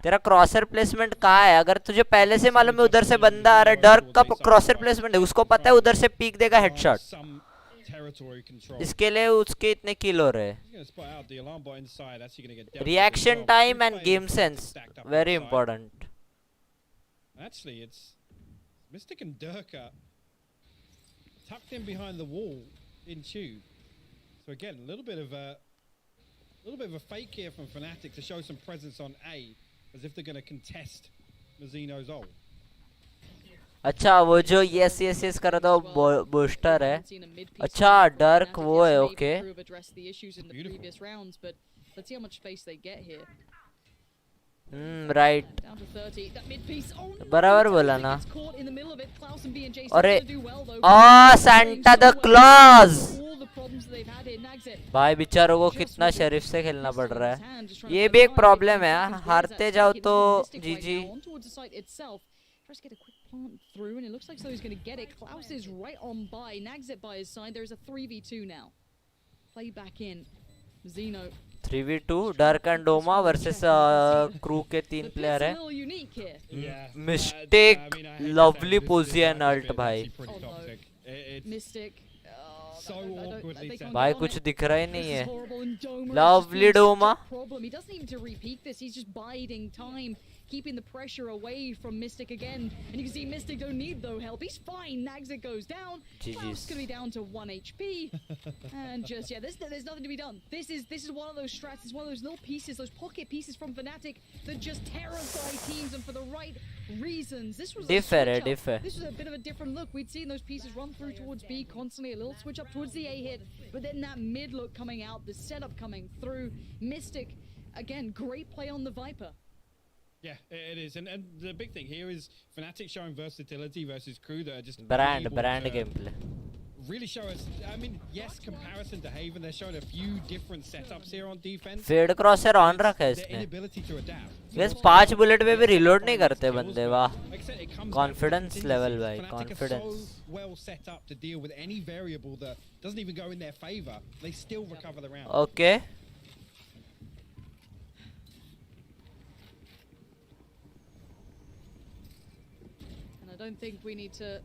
तेरा क्रॉसर प्लेसमेंट कहाँ है अगर तुझे पहले से मालूम है उधर से बंदा आ रहा है डर्क का क्रॉसर प्लेसमेंट है उसको पता है उधर से पीक देगा हेडशॉट इसके लिए उसके इतने किल हो रहे reaction time end game sense very important Actually, it's Mystic and Durka tucked in behind the wall in tube. So again, a little bit of a fake here from Fnatic to show some presence on A, as if they're going to contest Mazzino's ult. अच्छा वो जो yes yes yes कर रहा था वो booster है अच्छा डर्क वो है ओके राइट बराबर बोला ना अरे सैंटा द क्लॉज भाई बेचारों को कितना शरीफ से खेलना पड़ रहा है ये भी एक प्रॉब्लम है हारते जाओ तो जीजी Tries to get a quick plant through, and it looks like so he's going to get it. Klaus is right on by. Nags it by his side. There's a 3v2 now. Play back in. Zeno. 3v2 dark and Doma versus crew के 3 player है mistake lovely position alt भाई भाई कुछ दिख रहा ही नहीं है lovely Doma keeping the pressure away from Mystic again. And you can see Mystic don't need though help. He's fine. Nagzit goes down. Cloud's gonna be down to 1 HP. And just there's nothing to be done. This is one of those strats. It's one of those little pieces, those pocket pieces from Fnatic that just terrify teams, and for the right reasons. This was This was a bit of a different look. We'd seen those pieces run through towards B constantly, a little switch up towards the A hit, but then that mid look coming out, the setup coming through. Mystic, again, great play on the Viper. Yeah, it is, and the big thing here is Fnatic showing versatility versus Crew that are just brand gameplay. Really show us. I mean, yes, comparison to Haven, they're showing a few different setups here on defense. Fade crosser on रखा है इसने. बस 5 bullet पे भी reload नहीं करते बंदे. वाह, कॉन्फिडेंस लेवल भाई, confidence. Well set up to deal with any variable that doesn't even go in their favor. They still recover the round. Okay. And I don't think we need to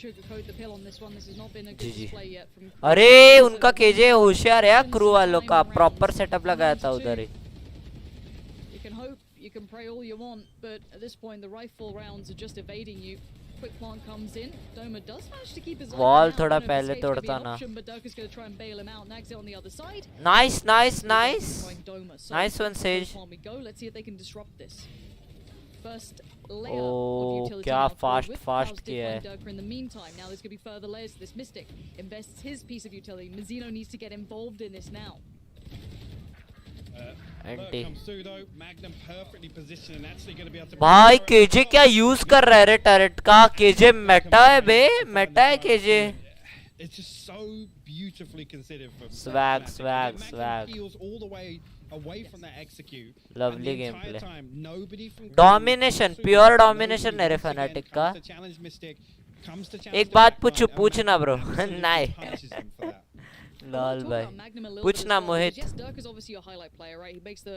sugarcoat the pill on this one. This has not been a good display yet from. अरे उनका KJ होशियार है crew वालों का, proper setup लगाया था उधर ही. You can hope, you can pray all you want, but at this point the rifle rounds are just evading you. Quick plant comes in. Doma does manage to keep his wall थोड़ा पहले तोड़ता ना. But Dirk is going to try and bail him out. Nagzit on the other side. Nice. Nice one, Sage. Let's see if they can disrupt this. First layer Oh, of utility क्या fast fast किया है. Dirk in the meantime. Now there's going to be further layers to this. Mystic invests his piece of utility. Mizzino needs to get involved in this now. भाई KJ क्या use कर रहा है रे turret का. KJ Meta है बे, Meta है KJ. It's just so beautifully considered from swag. Feels all the way away from that execute. Lovely gameplay. Domination, pure domination है रे Fnatic का. एक बात पूछना ब्रो. नहीं. Lol bhai. Puchna Mohit. Yes, Dirk is obviously a highlight player, right? He makes the,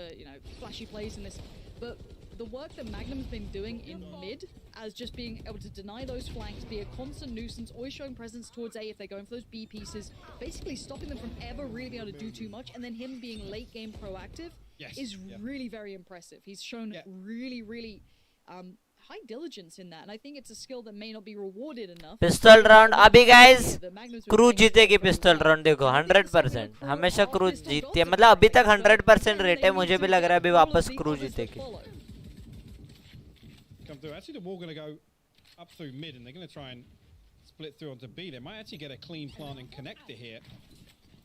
flashy plays in this. But the work that Magnum's been doing in mid, as just being able to deny those flanks, be a constant nuisance, always showing presence towards A if they're going for those B pieces, basically stopping them from ever really being able to do too much, and then him being late game proactive is really very impressive. He's shown really high diligence in that, and I think it's a skill that may not be rewarded enough. Pistol round अभी guys crew जीतेगी. Pistol round देखो 100%. हमेशा crew जीतती है, मतलब अभी तक 100% rate है. मुझे भी लग रहा है अभी वापस क्रू जीतेगी. Actually, the wall going to go up through mid, and they're going to try and split through onto B. They might actually get a clean plant and connect it here.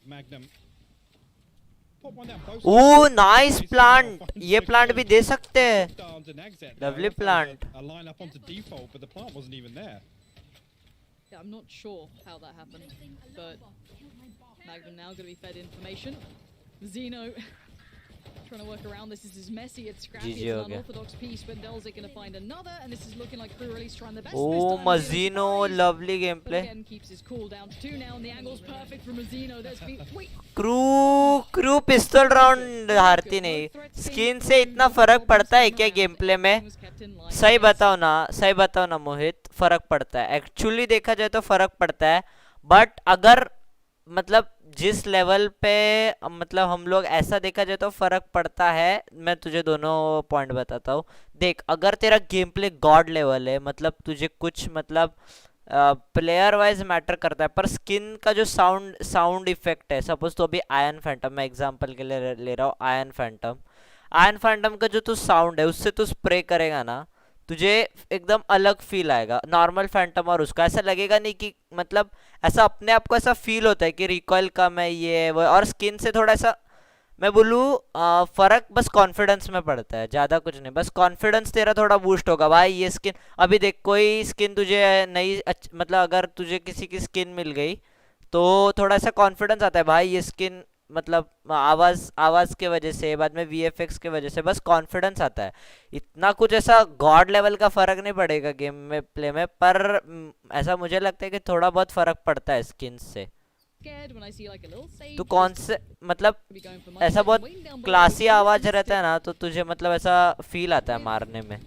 Magnum. Oh nice plant. ये plant भी दे सकते हैं. Lovely plant. Yeah, I'm not sure how that happened, but Magnum now going to be fed information. Zeno trying to work around this. This is messy. It's scrappy. It's an unorthodox piece, but Delzik going to find another, and this is looking like Crew release trying the best. Oh, Mazzino, lovely gameplay. Again keeps his cool down to 2 now, and the angle's perfect for Mazzino. There's wait. Crew pistol round हारती नहीं. Skin से इतना फर्क पड़ता है क्या game play में? सही बताओ ना मोहित. फर्क पड़ता है एक्चुअली, देखा जाए तो फर्क पड़ता है. बट अगर मतलब जिस लेवल पे मतलब हम लोग ऐसा देखा जाए तो फर्क पड़ता है. मैं तुझे दोनों पॉइंट बताता हूँ. देख, अगर तेरा गेम प्ले गॉड लेवल है, मतलब तुझे कुछ मतलब प्लेयर वाइज मैटर करता है, पर स्किन का जो साउंड इफेक्ट है, सपोज तो अभी आयरन फैंटम, मैं एग्जांपल के लिए ले रहा हूँ. आयरन फैंटम का जो तू साउंड है उससे तू स्प्रे करेगा ना, तुझे एकदम अलग फील आएगा. नॉर्मल फैंटम और उसका ऐसा लगेगा नहीं कि मतलब ऐसा अपने आप को ऐसा फील होता है कि रिकॉइल कम है ये वो. और स्किन से थोड़ा ऐसा मैं बोलूँ फर्क बस कॉन्फिडेंस में पड़ता है, ज़्यादा कुछ नहीं. बस कॉन्फिडेंस तेरा थोड़ा बूस्ट होगा भाई. ये स्किन अभी देख, कोई स्किन तुझे नई मतलब अगर तुझे किसी की स्किन मिल गई तो थोड़ा सा कॉन्फिडेंस आता है भाई. ये स्किन मतलब आवाज़ के वजह से, बाद में VFX के वजह से बस कॉन्फिडेंस आता है. इतना कुछ ऐसा गॉड लेवल का फ़र्क नहीं पड़ेगा गेम में प्ले में, पर ऐसा मुझे लगता है कि थोड़ा बहुत फ़र्क पड़ता है स्किन से. तो कौन से मतलब ऐसा बहुत क्लासी आवाज रहता है ना, तो तुझे मतलब ऐसा फील आता है मारने में.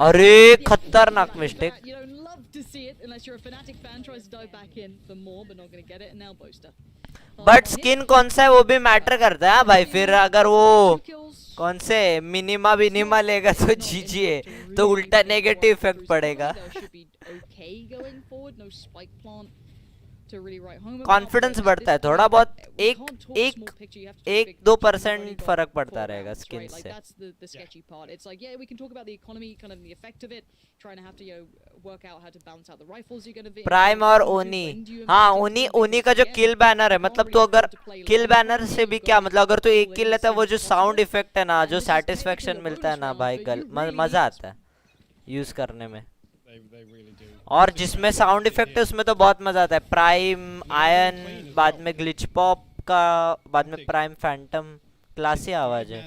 अरे खतरनाक मिस्टेक. बट स्किन कौन सा है वो भी मैटर करता है भाई. फिर अगर वो कौन से मिनिमा विनिमा लेगा तो जीजी है, तो उल्टा नेगेटिव इफेक्ट पड़ेगा। कॉन्फिडेंस बढ़ता है थोड़ा बहुत, एक 2% फर्क पड़ता रहेगा स्किन से। प्राइम और ओनी, हाँ ओनी का जो किल बैनर है, मतलब तो अगर किल बैनर से भी क्या मतलब, अगर तो एक किल लेता है वो जो साउंड इफेक्ट है ना, जो सेटिस्फेक्शन मिलता है ना भाई, मजा आता है यूज करने में। और जिसमें साउंड इफेक्ट है उसमें तो बहुत मजा आता है। प्राइम, आयन, बाद में ग्लिच पॉप का, बाद में प्राइम फैंटम, क्लासी आवाज है।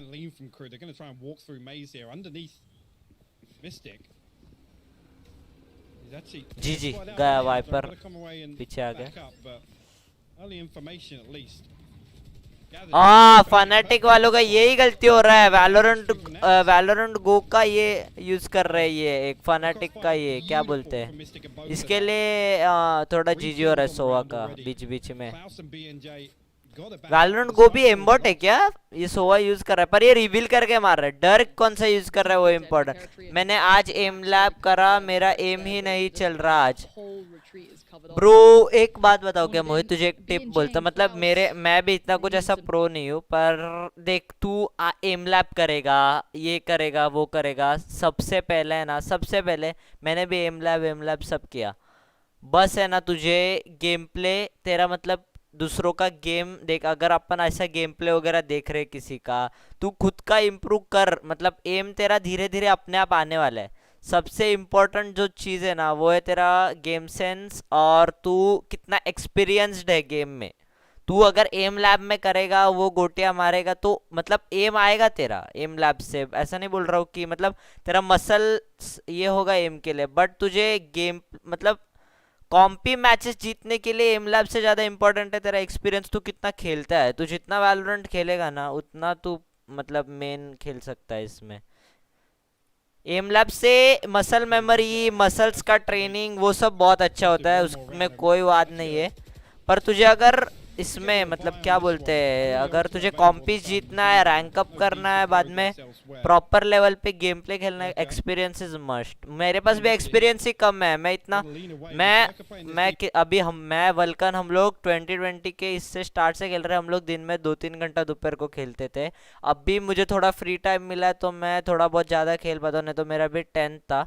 जी जी गया वाइपर, पीछे आ गया। हाँ फनाटिक वालों का यही गलती हो रहा है, वैलोरेंट गो का ये यूज कर रहे हैं, ये एक फनाटिक का ये क्या बोलते हैं, इसके लिए थोड़ा जीजी हो रहा है सोवा का बीच बीच में। वैलोरेंट गो भी एम्बॉट है क्या? ये सोवा यूज कर रहा है, पर ये रिवील करके मार रहा है। डर्क कौन सा यूज कर रहा है वो इम्पोर्टेंट। मैंने आज एम लैब करा, मेरा एम ही नहीं चल रहा आज। ब्रो एक बात बताओ क्या मोहित, तुझे एक टिप बोलता, मतलब मैं भी इतना कुछ ऐसा प्रो नहीं हूँ, पर देख तू एम लैब करेगा, ये करेगा वो करेगा, सबसे पहले है ना, सबसे पहले मैंने भी एम लैब सब किया, बस है ना तुझे गेम प्ले तेरा मतलब दूसरों का गेम देख, अगर अपन ऐसा गेम प्ले वगैरह देख रहे किसी का, तू खुद का इम्प्रूव कर, मतलब एम तेरा धीरे धीरे अपने आप आने वाला है। सबसे इम्पोर्टेंट जो चीज़ है ना वो है तेरा गेम सेंस, और तू कितना एक्सपीरियंस्ड है गेम में। तू अगर एम लैब में करेगा, वो गोटियां मारेगा, तो मतलब एम आएगा तेरा एम लैब से। ऐसा नहीं बोल रहा हूँ कि मतलब तेरा मसल ये होगा एम के लिए, बट तुझे गेम मतलब कॉम्पी मैचेस जीतने के लिए एम लैब से ज़्यादा इंपॉर्टेंट है तेरा एक्सपीरियंस, तू कितना खेलता है। तू जितना वैलोरेंट खेलेगा ना उतना तू मतलब मेन खेल सकता है इसमें। एम लैब से मसल मेमोरी, मसल्स का ट्रेनिंग वो सब बहुत अच्छा होता है, उसमें कोई बात नहीं है। पर तुझे अगर इसमें मतलब क्या बोलते हैं, अगर तुझे कॉम्पीज जीतना है, रैंक अप करना है, बाद में प्रॉपर लेवल पे गेम प्ले खेलना है, एक्सपीरियंस इज मस्ट। मेरे पास भी एक्सपीरियंस ही कम है, मैं इतना मैं वल्कन, हम लोग 2020 के इससे स्टार्ट से खेल रहे हैं, हम लोग दिन में 2-3 घंटा दोपहर को खेलते थे। अब भी मुझे थोड़ा फ्री टाइम मिला है तो मैं थोड़ा बहुत ज़्यादा खेल पाता हूँ, नहीं तो मेरा भी 10th था,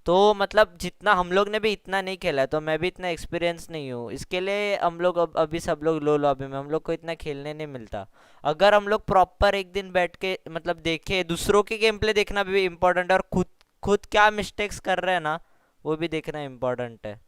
तो मतलब जितना हम लोग ने भी इतना नहीं खेला है, तो मैं भी इतना एक्सपीरियंस नहीं हूँ। इसके लिए हम लोग अभी सब लोग लो लॉबी में, हम लोग को इतना खेलने नहीं मिलता। अगर हम लोग प्रॉपर एक दिन बैठ के मतलब देखे, दूसरों के गेम प्ले देखना भी इम्पोर्टेंट है, और खुद क्या मिस्टेक्स कर रहे हैं ना वो भी देखना इम्पोर्टेंट है।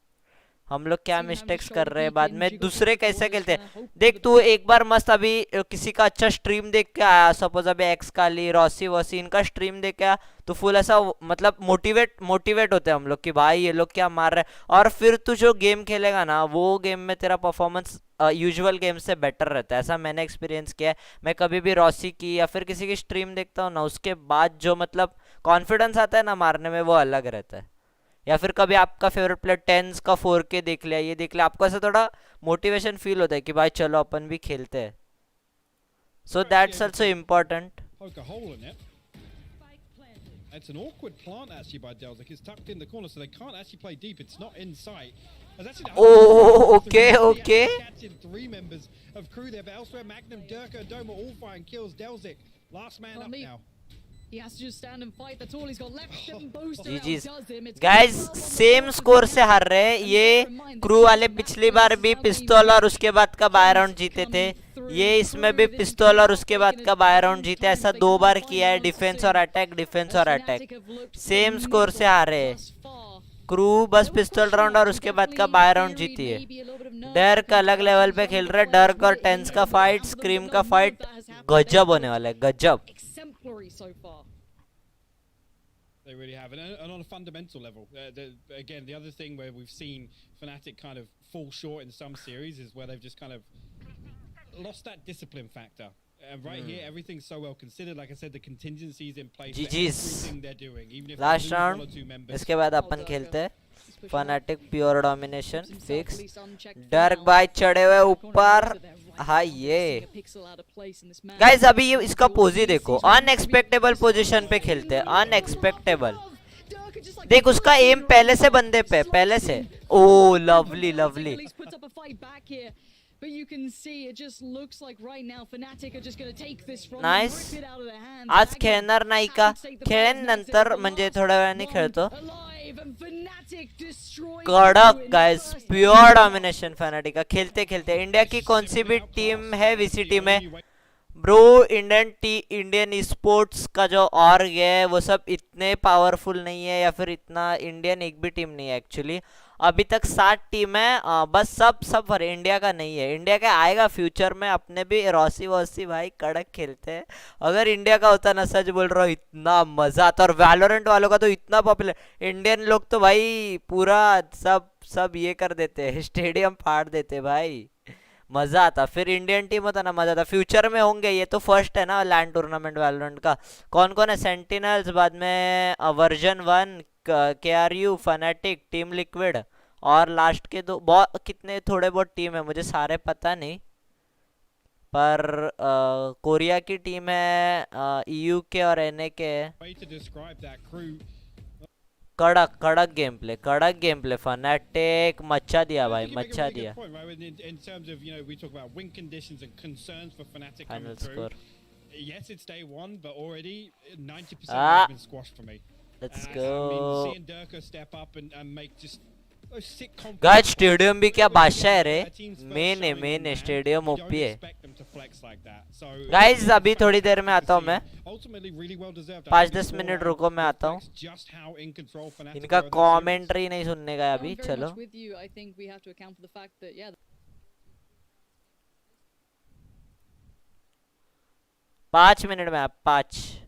हम लोग क्या मिस्टेक्स कर रहे हैं, बाद में दूसरे कैसे खेलते हैं। देख तू एक बार मस्त अभी किसी का अच्छा स्ट्रीम देख के आया, सपोज अभी एक्स काली, रॉसी वॉसी, इनका स्ट्रीम देख के आया, तो फुल ऐसा मतलब मोटिवेट होते हैं हम लोग कि भाई ये लोग क्या मार रहे हैं। और फिर तू जो गेम खेलेगा ना वो गेम में तेरा परफॉर्मेंस यूजुअल गेम से बेटर रहता है, ऐसा मैंने एक्सपीरियंस किया है। मैं कभी भी रॉसी की या फिर किसी की स्ट्रीम देखता हूँ ना, उसके बाद जो मतलब कॉन्फिडेंस आता है ना मारने में, वो अलग रहता है। या फिर कभी आपका फेवरेट प्लेयर 10s का 4K देख लिया, ये देख लिया, आपको ऐसा थोड़ा मोटिवेशन फील होता है कि भाई चलो अपन भी खेलते हैं। So that's also important. It's an awkward plant actually by Delzik. It's tucked in the corner, so they can't actually play deep. It's not in sight. Oh, okay. Catching 3 members of crew there, but elsewhere Magnum, Durka, Doma all firing kills. Delzik, last man up now. He has to just stand and fight. That's all he's got left. Booster GG's. outdoes him. It's guys same score से हार रहे हैं ये। Crew वाले पिछली बार भी पिस्तौल और उसके बाद का बाय राउंड जीते थे, ये इसमें भी पिस्तौल और उसके बाद का बाय राउंड जीते, ऐसा 2 बार किया है। डिफेंस और अटैक, डिफेंस और अटैक, सेम स्कोर से हार रहे हैं। क्रू बस पिस्तौल राउंड और उसके बाद का बाय राउंड जीती है। डर्क अलग लेवल पे खेल रहे हैं, डर्क और 10s का फाइट, स्क्रीम का फाइट गजब होने वाला है, गजब। So far. They really have, and on a fundamental level, again, the other thing where we've seen Fnatic kind of fall short in some series is where they've just kind of lost that discipline factor. And right here, everything's so well considered. Like I said, the contingencies in place for everything they're doing. Even if last round, इसके बाद अपन खेलते हैं fanatic pure domination fix. डर्क भाई चढ़े हुए ऊपर, हाँ ये गाइस अभी ये इसका पोज ही देखो, अनएक्सपेक्टेबल पोजीशन पे खेलते हैं, अनएक्सपेक्टेबल। देख उसका एम पहले से बंदे पे, पहले से। Oh lovely lovely. But you can see it just looks like right now Fnatic are just going to take this from Nice. them, rip it out of their hands. आज खेळणार नाही का? खेळेन नंतर, म्हणजे थोड्या वेळाने खेळतो. कडक गाइस, प्योर डोमिनेशन Fnatic का। खेलते खेलते इंडिया की कौन सी भी टीम है VCT में ब्रो, इंडियन स्पोर्ट्स का जो ऑर्ग है वो सब इतने पावरफुल नहीं है, या फिर इतना इंडियन एक भी टीम नहीं है एक्चुअली। अभी तक 7 टीम है, बस सब पर इंडिया का नहीं है। इंडिया का आएगा फ्यूचर में, अपने भी रॉसी वॉसी भाई कड़क खेलते हैं। अगर इंडिया का होता ना, सच बोल रहा हूँ, इतना मजा आता। और वैलोरेंट वालों का तो इतना पॉपुलर, इंडियन लोग तो भाई पूरा सब ये कर देते हैं, स्टेडियम फाड़ देते भाई, मजा आता। फिर इंडियन टीम होता ना, मजा आता। फ्यूचर में होंगे, ये तो फर्स्ट है ना लैंड टूर्नामेंट वैलोरेंट का। कौन कौन है? सेंटिनल्स, बाद में version 1, KRU, fanatic, team liquid, और लास्ट के दो बहुत कितने थोड़े बहुत टीम है, मुझे सारे पता नहीं। पर कोरिया की टीम है, EU के और NA के। कड़क गेम प्ले फनाटिक मचा दिया भाई, मचा दिया। Final score Yes, it's day 1, but already 90% Ah. has been squashed for me. Let's I go. mean, seeing Durka step up and make just those sick confidence guys shots. Stadium भी क्या बादशाह है रे, Their team's first मेन है showing in hand. Stadium You OP don't है। expect them to flex like that. So guys अभी थोड़ी देर में आता हूँ मैं, ultimately really well deserved. 5-10 minute रुको, मैं आता हूँ। Just how in control Fnatic इनका were in that series. Commentary नहीं सुनने का अभी, I'm very चलो। much with you. I think we have to account for the fact that, yeah, 5 minute में आप 5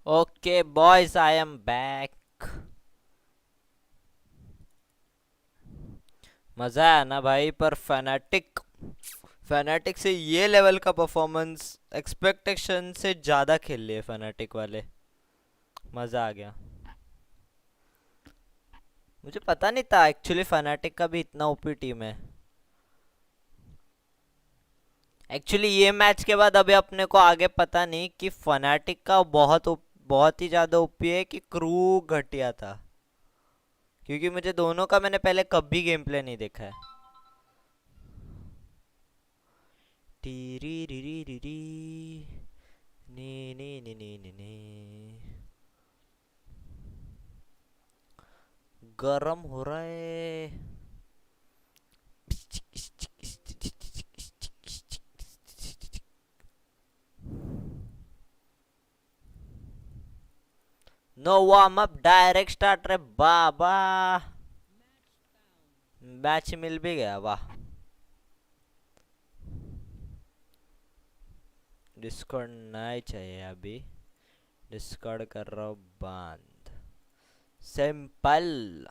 okay boys, I am back. मजा आया ना भाई, पर फैनाटिक से ये लेवल का परफॉर्मेंस एक्सपेक्टेशन से ज़्यादा खेल लिए फैनाटिक वाले। मज़ा आ गया। मुझे पता नहीं था एक्चुअली फैनाटिक का भी इतना ओपी टीम है। एक्चुअली ये मैच के बाद अभी अपने को आगे पता नहीं कि फनाटिक का बहुत ही ज़्यादा ओपी है कि क्रू घटिया था, क्योंकि मुझे दोनों का मैंने पहले कभी गेम प्ले नहीं देखा है। टीरी री री री री नी नी नी नी नी नी। गरम हो रहा है। No warm up, direct start रे बाबा। मैच मिल भी गया, वाह। डिस्कॉर्ड नहीं चाहिए अभी, डिस्कॉर्ड कर रहा हूँ बंद। सिंपल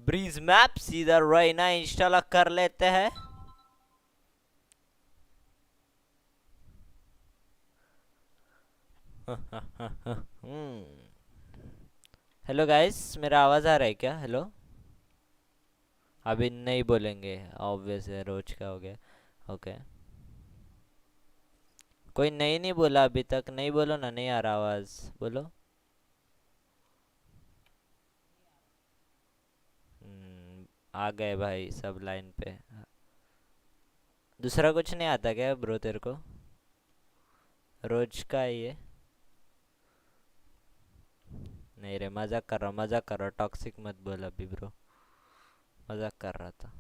ब्रीज मैप सीधा रेना इंस्टॉल कर लेते हैं। हेलो गाइस, मेरा आवाज आ रहा है क्या? हेलो, अभी नहीं बोलेंगे, ऑब्वियस है, रोज का हो गया। ओके, कोई नहीं बोला अभी तक, नहीं बोलो ना, नहीं आ रहा आवाज, बोलो। आ गए भाई सब लाइन पे। दूसरा कुछ नहीं आता क्या ब्रो तेरे को? रोज का ही है। नहीं रे, मजाक कर रहा, टॉक्सिक मत बोल अभी ब्रो, मजाक कर रहा था।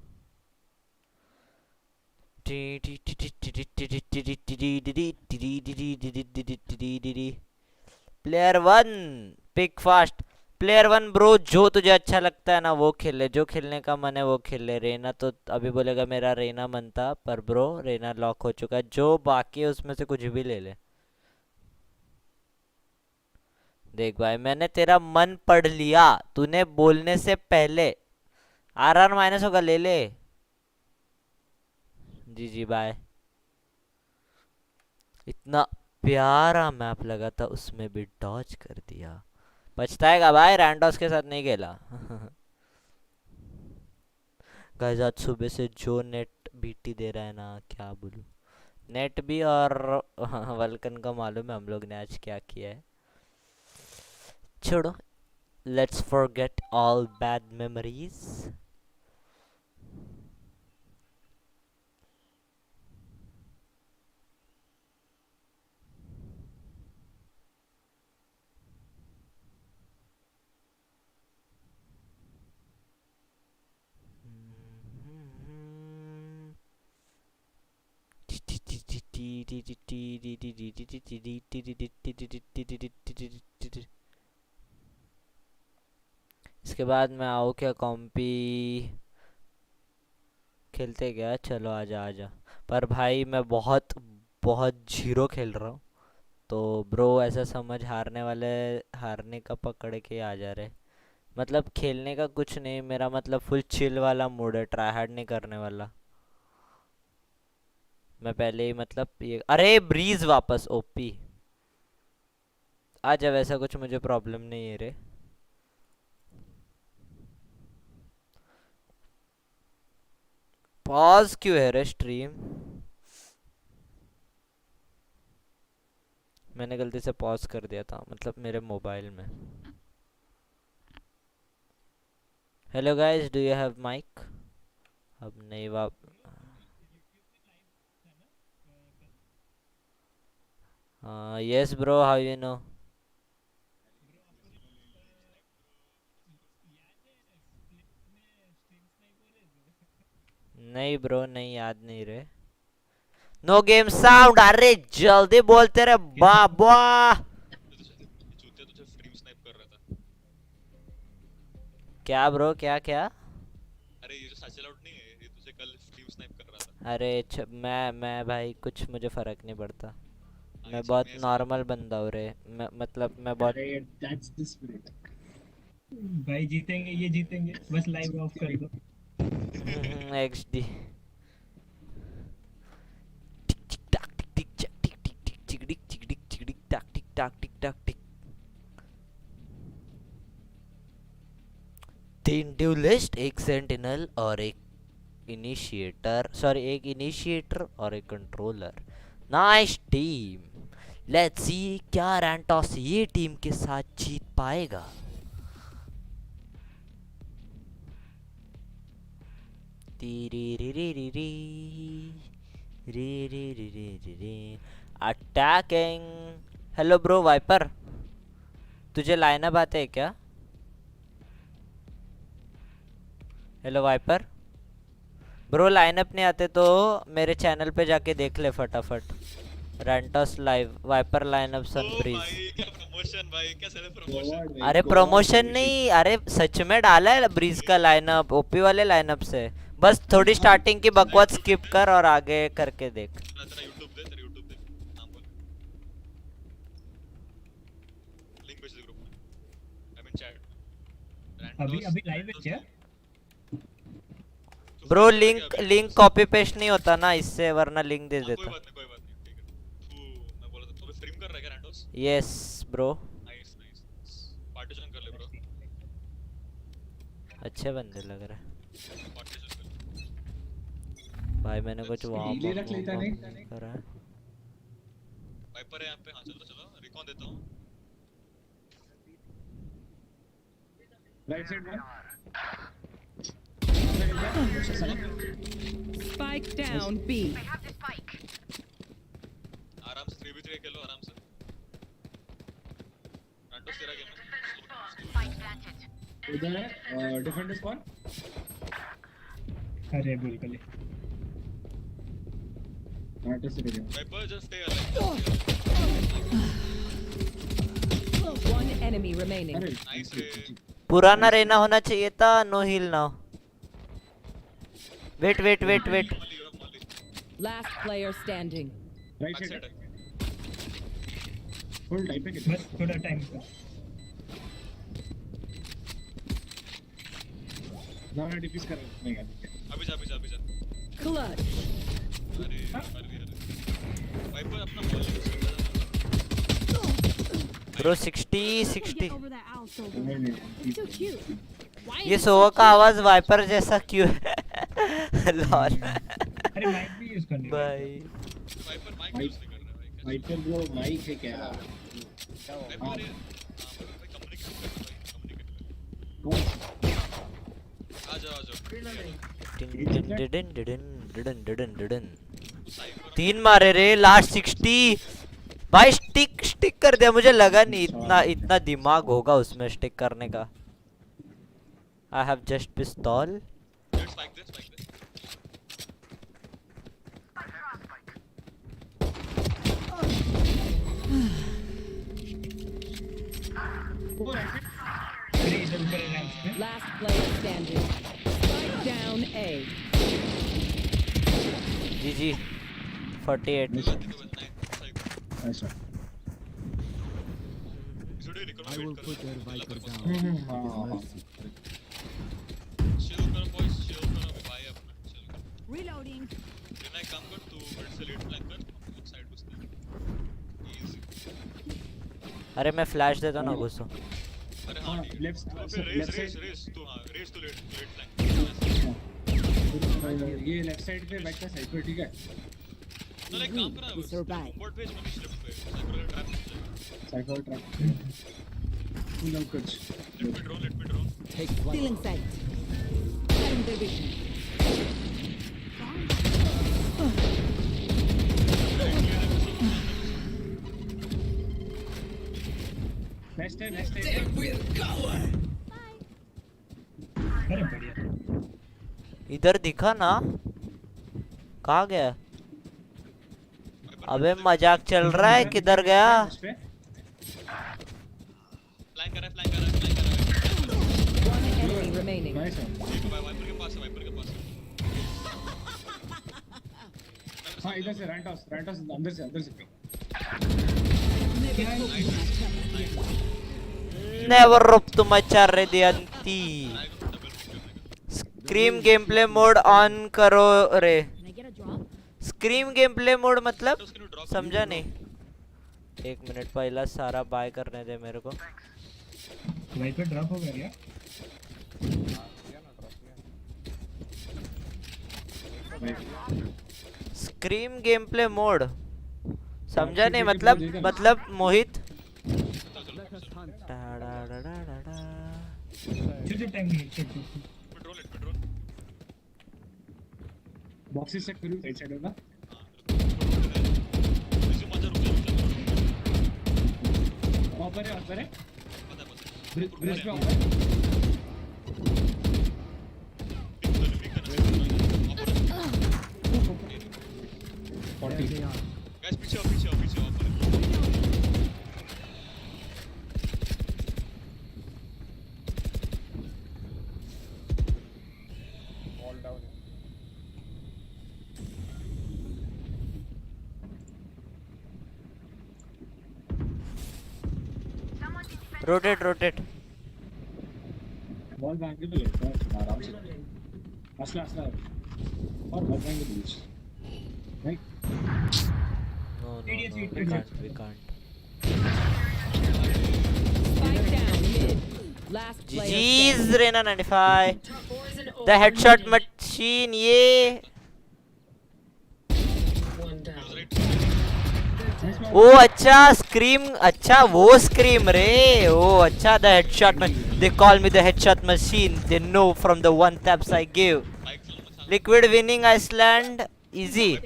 Player one pick fast. Player one bro, जो तुझे अच्छा लगता है ना वो खेल ले, जो खेलने का मन है वो खेल ले। रेना तो अभी बोलेगा मेरा रेना मन था, पर ब्रो रेना लॉक हो चुका है, जो बाकी है उसमें से कुछ भी ले ले। देख भाई, मैंने तेरा मन पढ़ लिया, तूने बोलने से पहले। आर माइनस होगा, ले ले। जी बाय। इतना प्यारा मैप लगा था, उसमें भी डॉज कर दिया। पछताएगा भाई, रैंडॉस के साथ नहीं खेला। गाइस आज सुबह से जो नेट बीटी दे रहा है ना, क्या बोलूं। नेट भी और वल्कन का मालूम है हम लोग ने आज क्या किया है। छोड़ो, let's forget all bad memories. इसके बाद मैं आओ क्या कॉम्पी खेलते क्या? चलो आजा आजा। पर भाई मैं बहुत बहुत जीरो खेल रहा हूँ, तो ब्रो ऐसा समझ हारने का पकड़ के आ जा रहे। मतलब खेलने का कुछ नहीं, मेरा मतलब फुल चिल वाला मूड है, ट्राई हार्ड नहीं करने वाला मैं पहले ही। मतलब ये, अरे ब्रीज वापस ओपी आ जा, वैसा कुछ मुझे प्रॉब्लम नहीं है रे। पॉज क्यों है रे स्ट्रीम? मैंने गलती से पॉज कर दिया था, मतलब मेरे मोबाइल में। Hello guys, do you have mic? अब नहीं yes bro, how you know? नहीं ब्रो, नहीं, याद नहीं रे। नो गेम साउंड, अरे जल्दी बोलते रे बाबा। क्या ब्रो, क्या क्या? अरे ये जो सच आउट नहीं है, ये तुझे कल स्ट्रीम स्नाइप कर रहा था। अरे मैं भाई कुछ मुझे फर्क नहीं पड़ता। मैं बहुत नॉर्मल बंदा हूँ रे, मतलब मैं बहुत That's the spirit. भाई जीतेंगे, ये जीतेंगे, बस लाइव ऑफ कर दो। XD तीन ड्यूलिस्ट, एक सेंटिनल और एक इनिशिएटर, सॉरी एक इनिशिएटर और एक controller. Nice team. Let's see क्या रैंटॉस ये टीम के साथ जीत पाएगा। अटैकिंग। हेलो ब्रो वाइपर, तुझे लाइनअप आते है क्या? हेलो वाइपर ब्रो, लाइनअप नहीं आते तो मेरे चैनल पे जाके देख ले फटाफट। रैंटॉस लाइव वाइपर लाइनअप सनब्रीज। क्या प्रमोशन भाई, क्या सारे प्रमोशन। अरे प्रमोशन नहीं, अरे सच में डाला है ब्रीज का लाइनअप, ओपी वाले लाइनअप से। बस थोड़ी स्टार्टिंग की बकवास स्किप कर और आगे करके देख। तेरा YouTube दे, तेरा YouTube दे, नाम बोल, लिंक भेज दे ग्रुप में, आई मीन चैट। अभी लाइव है क्या? ब्रो लिंक कॉपी पेस्ट नहीं होता ना इससे, वरना लिंक दे देता। कोई बात नहीं, ठीक है। तू मैं बोला था, तू स्ट्रीम कर रहा है क्या randos? Yes bro. Nice partition कर ले ब्रो। अच्छे बंदे लग रहे हैं पार्टीशन कर ले भाई। मैंने कुछ वहां ले रख लेता नहीं करा है। वाइपर है यहाँ पे। हाँ चलो रिकॉन देता हूँ। Right side one. Spike down B. आराम से 3v3 खेलो आराम से। रैंडोस तेरा गेम है। उधर है डिफेंडर स्क्वाड। अरे बिल्कुल नाटो से गया। Viper just stay alive. One enemy remaining. Nice रे। पुराना रहना होना चाहिए था। No heal now. Wait Last player standing. Right side full type है, बस थोड़ा टाइम का ना डिफीज कर नहीं कर। अभी जा। Clutch. अरे वाइपर अपना बॉल यूज करता है ब्रो। 60 नहीं So cute. Why ये सोवा का आवाज वाइपर जैसा क्यों है? लॉल। अरे माइक भी यूज करने भाई वाइपर माइक यूज नहीं कर रहा है भाई। माइक ब्रो माइक है क्या? वाइपर भाई कम्युनिकेट आ जाओ। तीन मारे रे लास्ट 60 भाई। स्टिक कर दिया। मुझे लगा नहीं इतना दिमाग होगा उसमें स्टिक करने का। आई हैव जस्ट पिस्तौल। Spike they. Last player standing. Spike down A. GG 48। ऐसा I will put their Viper down. Chill करो boys, chill करो अभी भाई अपना chill करो। Reloading. फिर मैं काम कर, तू फिर से lead flank कर, हम साइड घुसते हैं। Easy। अरे मैं फ्लैश देता ना घुसो। अरे हाँ लेफ्ट तो फिर रेस तू। हाँ रेस तू lead flank। ये लेफ्ट साइड पे बैठ का साइड पे ठीक है। तो एक काम करा, सपोर्ट पेज में लेफ्ट पे cycle trap. No coach. Let me drone. Stealing sight. Cutting their vision. Next time. अरे बढ़िया। इधर दिखा ना, कहाँ गया? अबे मजाक चल रहा है, किधर गया? फ्लैंक कर रहा है। One enemy remaining. वाइपर के पास है। हाँ इधर से रैंटॉस अंदर से नेवर रोप तुम चार दियंती scrim game play mode on करो रे स्क्रीम गेम प्ले मोड मतलब समझा नहीं 1 मिनट पहला सारा बाय करने दे मेरे को भाई पे ड्रॉप हो गया क्या स्क्रीम गेम प्ले मोड समझा नहीं मतलब मोहित बॉक्सेस चेक करूं राइट साइड होगा ऊपर है ब्रिज पे ऊपर गाइस पीछे आओ रोटेट बॉल बैंक पे लगता है आराम से असला और बॉल बैंक के बीच right no we can't Spike down mid. Last player. GG's Reyna 95 the headshot machine ये ओ अच्छा स्क्रीम अच्छा वो स्क्रीम रे ओ अच्छा the headshot they call me the headshot machine they know from the one taps I give liquid winning Iceland easy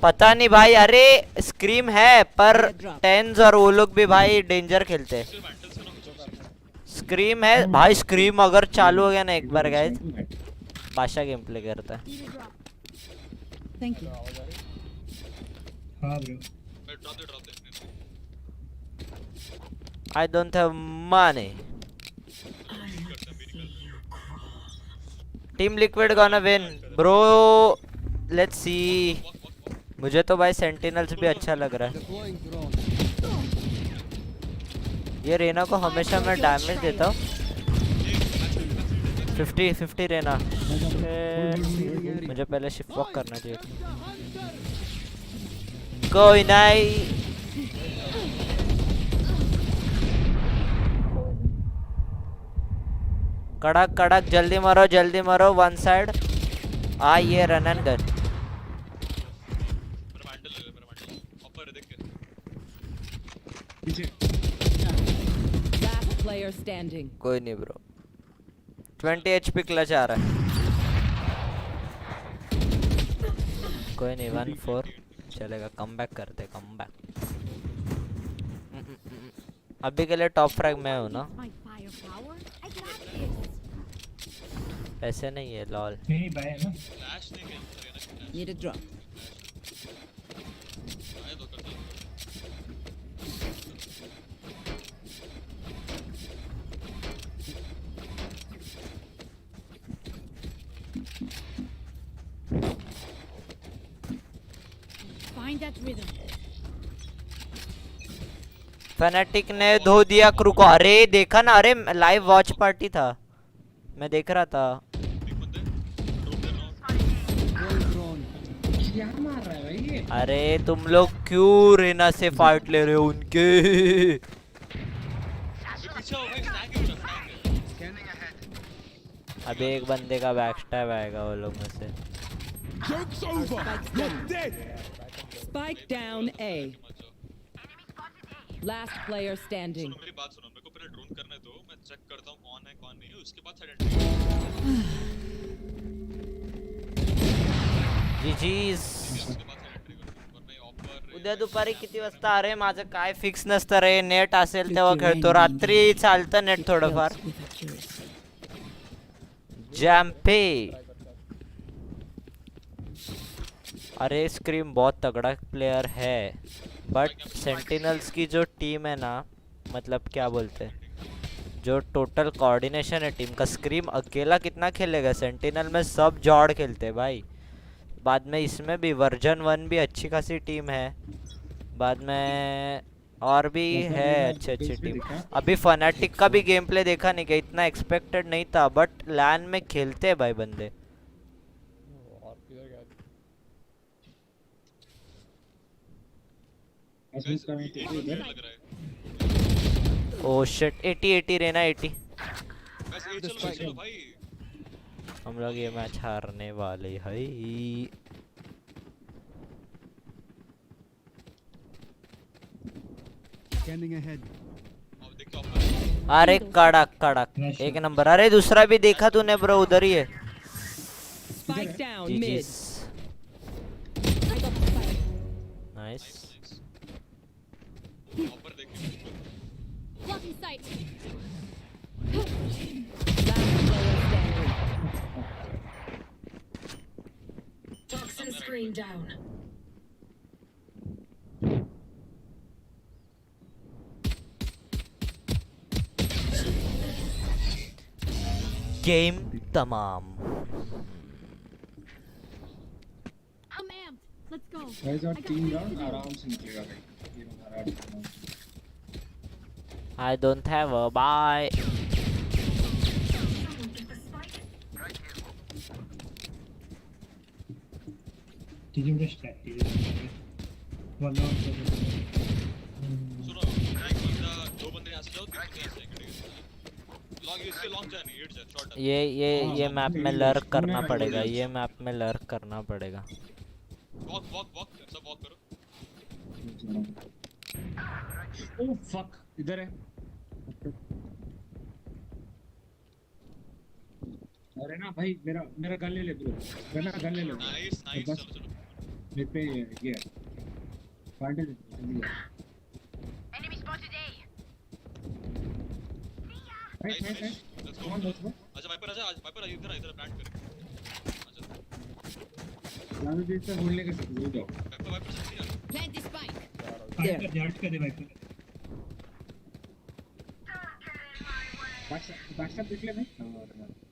पता नहीं भाई अरे स्क्रीम है पर टेंस और वो लोग भी भाई डेंजर खेलते हैं स्क्रीम है भाई स्क्रीम अगर चालू हो गया ना एक बार गाइस बादशाह गेम प्ले करता है Thank you. हां bro I don't have money. Team Liquid gonna win, bro. Let's see. मुझे तो भाई सेंटिनल्स भी अच्छा लग रहा है ये रेना को हमेशा मैं डैमेज देता हूँ 50 रेना मुझे पहले शिफ्ट वॉक करना चाहिए कोई नहीं कड़क जल्दी मारो वन साइड ये run and gun Last player standing. कोई नहीं ब्रो 20 HP क्लच आ रहा है कोई नहीं 1-4 चलेगा कमबैक करते कमबैक अभी के लिए टॉप फ्रैग में हूँ ना ऐसे नहीं है लॉल नहीं भाई है ना Need a drop. Find that rhythm. Fanatic ने धो दिया क्रू को अरे देखा ना अरे लाइव वॉच पार्टी था मैं देख रहा था क्या मार रहा है भाई ये अरे तुम लोग क्यों रेना से फाइट ले रहे हो उनके अभी एक बंदे का बैकस्टैब आएगा वो लोग में से Joke's over. You're dead. Spike down A. Last player standing. मेरी बात सुनो मेरे को पहले ड्रोन करने दो मैं चेक करता हूँ कौन है कौन नहीं है उसके बाद जीजीस उद्या दुपारी किती वाजता अरे माझं काय फिक्स नसतं रे नेट असेल तेव्हा खेळतो रात्री चालतं नेट थोडंफार जॅम्पे अरे स्क्रीम बहुत तगड़ा प्लेयर है बट सेंटिनल्स की जो टीम है ना मतलब क्या बोलते हैं जो टोटल कोऑर्डिनेशन है टीम का स्क्रीम अकेला कितना खेलेगा सेंटिनल में सब जॉड खेलते हैं भाई बाद में इसमें भी वर्जन 1 भी अच्छी खासी टीम है, बाद में और भी है अच्छी टीम। अभी फनाटिक का भी गेम प्ले देखा नहीं क्या, इतना एक्सपेक्टेड नहीं था, बट लैन में खेलते हैं भाई बंदे। ओह शिट, 80 रहना 80। हम लोग ये मैच हारने वाले हैं। अरे कड़क कड़क एक नंबर। अरे दूसरा भी देखा तूने ब्रो, उधर ही है। Nice. Toxin screen down. Game तमाम। I'm amped. Let's go. Guys, our team round आराम से निकलेगा भाई, ये हमारा round। I don't have a buy. Did you wish that? One round for the सुनो दो बंदे यहाँ से जाओ, तीन बंदे यहाँ से जाएंगे। लॉन्ग इसके लॉन्ग जाने, हिट जा शॉट। ये मैप में लर्क करना पड़ेगा, ये मैप में लर्क करना पड़ेगा। वॉक वॉक वॉक सब वॉक करो। ओह फक, इधर है। अरे ना भाई, मेरा गन ले ले ब्रो, मेरा गन ले ले। नाइस नाइस, चलो चलो। मेरे पे ये find it. Enemy spotted A. Nice nice, let's go. आजा वाइपर, आजा वाइपर, इधर इधर प्लांट कर। आजा लाने दे, इससे होल्ड लेकर सकते हो। वाइपर वाइपर से यार। Plant the spike. हट कर दे वाइपर। बैकस्टैप देख ले भाई।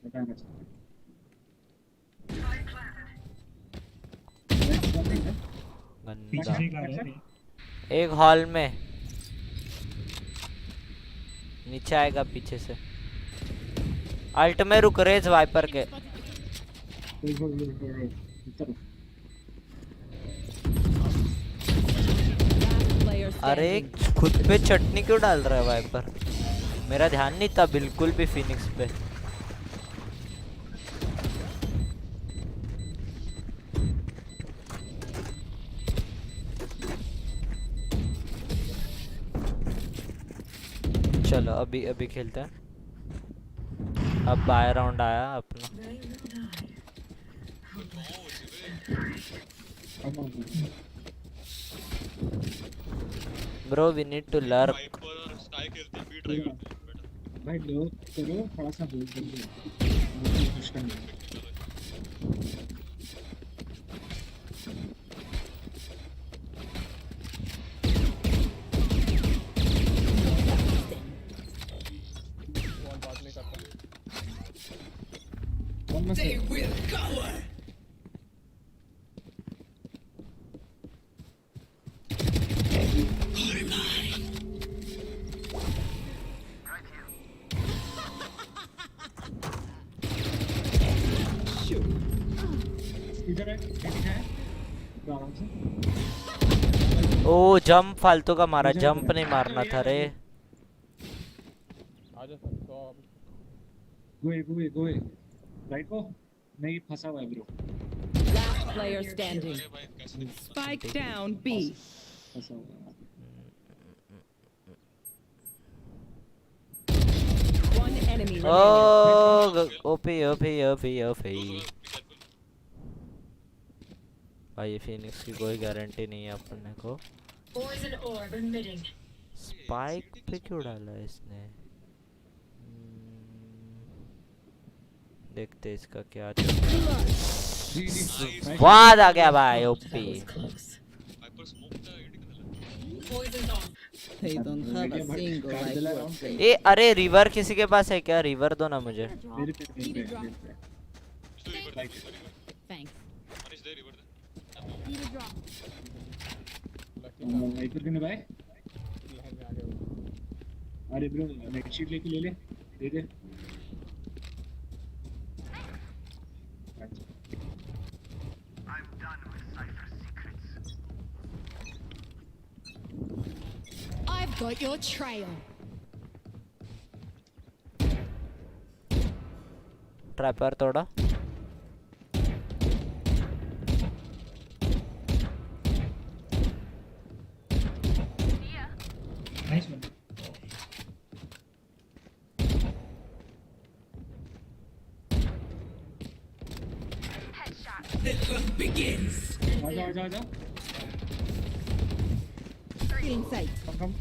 बता मत। गंदा। एक हॉल में नीचे आएगा पीछे से। अल्ट में रुक रेज वाइपर के। अरे खुद पे चटनी क्यों डाल रहा है वाइपर? मेरा ध्यान नहीं था बिल्कुल भी फिनिक्स पे। चलो अभी खेलते हैं। अब बाय राउंड आया अपना। Bro we need to lurk. भाई लो करो, थोड़ा सा होल्ड कर लो, पुश करना। They will cover. Oh jump फालतू का मारा, जंप नहीं मारना था रे। गोए राइट को नहीं फंसा हुआ है bro. Last player standing. Spike down B. फंसा हुआ है। One enemy ओ ओपी भाई फिनिक्स की कोई गारंटी नहीं है अपने को। स्पाइक पे क्यों डाला इसने? देखते इसका क्या स्वाद आ गया भाई। ओपी ए अरे रिवर किसी के पास है क्या? रिवर दो ना मुझे। Thanks. there, river there. Need a drop. Viper करने भाई अरे ब्रो नेट शीट लेके ले ले दे दे I've got your trail. Trapper तोड़ा नाइस वन आजा Feeling sight. कम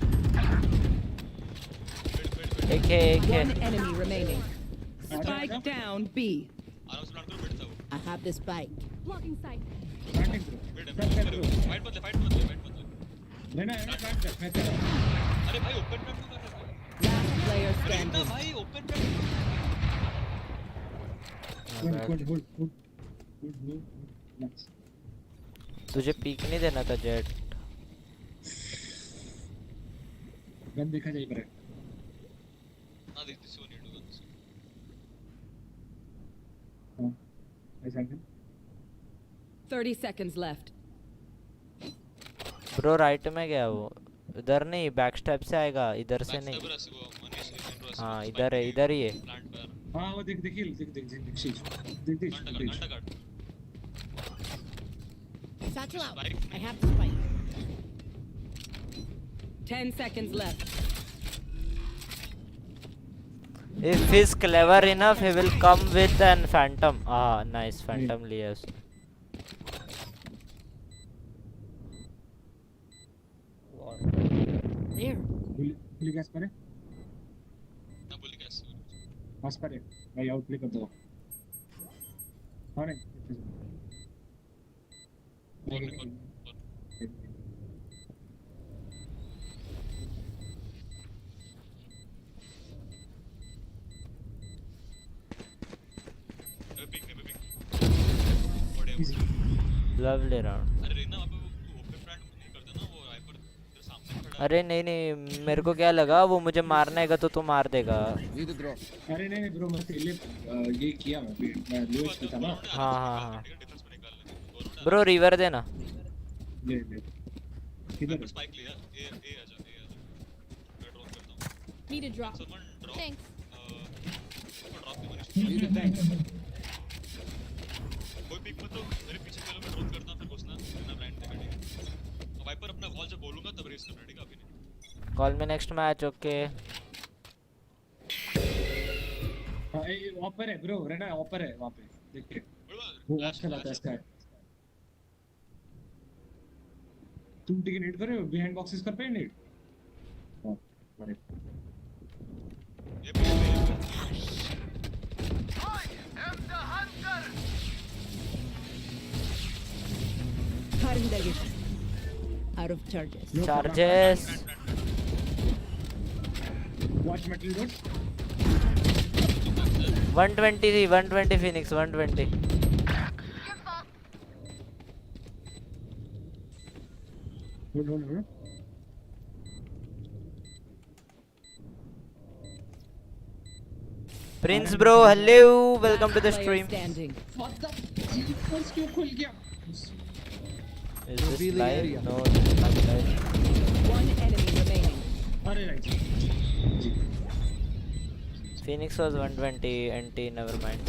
एक है One enemy remaining. आजा Spike down B. आराम से प्लांट करो, बैठ जाओ. I have the spike. Blocking sight. Planting bro बैठ सब कर ब्रो फाइट बदले, फाइट बदले, फाइट बदले. लेना है ना प्लांट कर मैं कर अरे भाई ओपन प्लांट क्यों कर रहे हो? Last player अरे इतना standing. भाई ओपन प्लांट. होल्ड नाइस तुझे पीक नहीं देना था जेट गन देखा जाए पर हां this one need to gun. हां ऐसा है 30 seconds left. ब्रो राइट में गया वो इधर नहीं बैक स्टेप से आएगा इधर से नहीं हाँ इधर है इधर ही है प्लांट पर हां वो देख देख देख घंटा काट. Satchel out. I have the spike. 10 seconds left. if he's clever enough he will come with an phantom nice phantom लिया उसने There. पुलिस गैस पर है ना बोली कैसे. पास पर है भाई आउट प्ले कर दो अरे lovely round अरे रेना वहाँ पे वो ओपन प्लांट नहीं करता ना वो वाइपर तेरे सामने खड़ा. अरे नहीं मेरे को क्या लगा वो मुझे मारने आएगा तो तू मार देगा अरे नहीं ब्रो मैं पहले ये किया मैं लूज था ना हाँ डिफेंस में निकाल ले. ब्रो रिवर देना ले किधर स्पाइक लिया. ए आजा. मैं ड्रॉप करता हूँ. Need a drop. Salman drop. Thanks. Drop की मनीष. कोई पिक मत लो, मेरे पीछे चलो, मैं ड्रॉप करता हूँ, फिर घुसना बिना ब्लाइंड देखे, ठीक है? वाइपर अपना वॉल जब बोलूंगा तब रेस करना, ठीक है? अभी नहीं. कॉल में नेक्स्ट मैच ओके ऑपर है ब्रो रहना ऑपर है वहाँ पे देखिए वो वॉच चलाता है इसका तुम टिकट नीड कर रहे हो बिहाइंड बॉक्सेस कर पे नीड अरे ये भी Out of charges. charges watch metal dot 120 Phoenix 120 hold Prince bro hello welcome to the Player stream standing. What the first क्यों खुल गया is this live no this is not live One enemy remaining. अरे right Phoenix was 120 NT never mind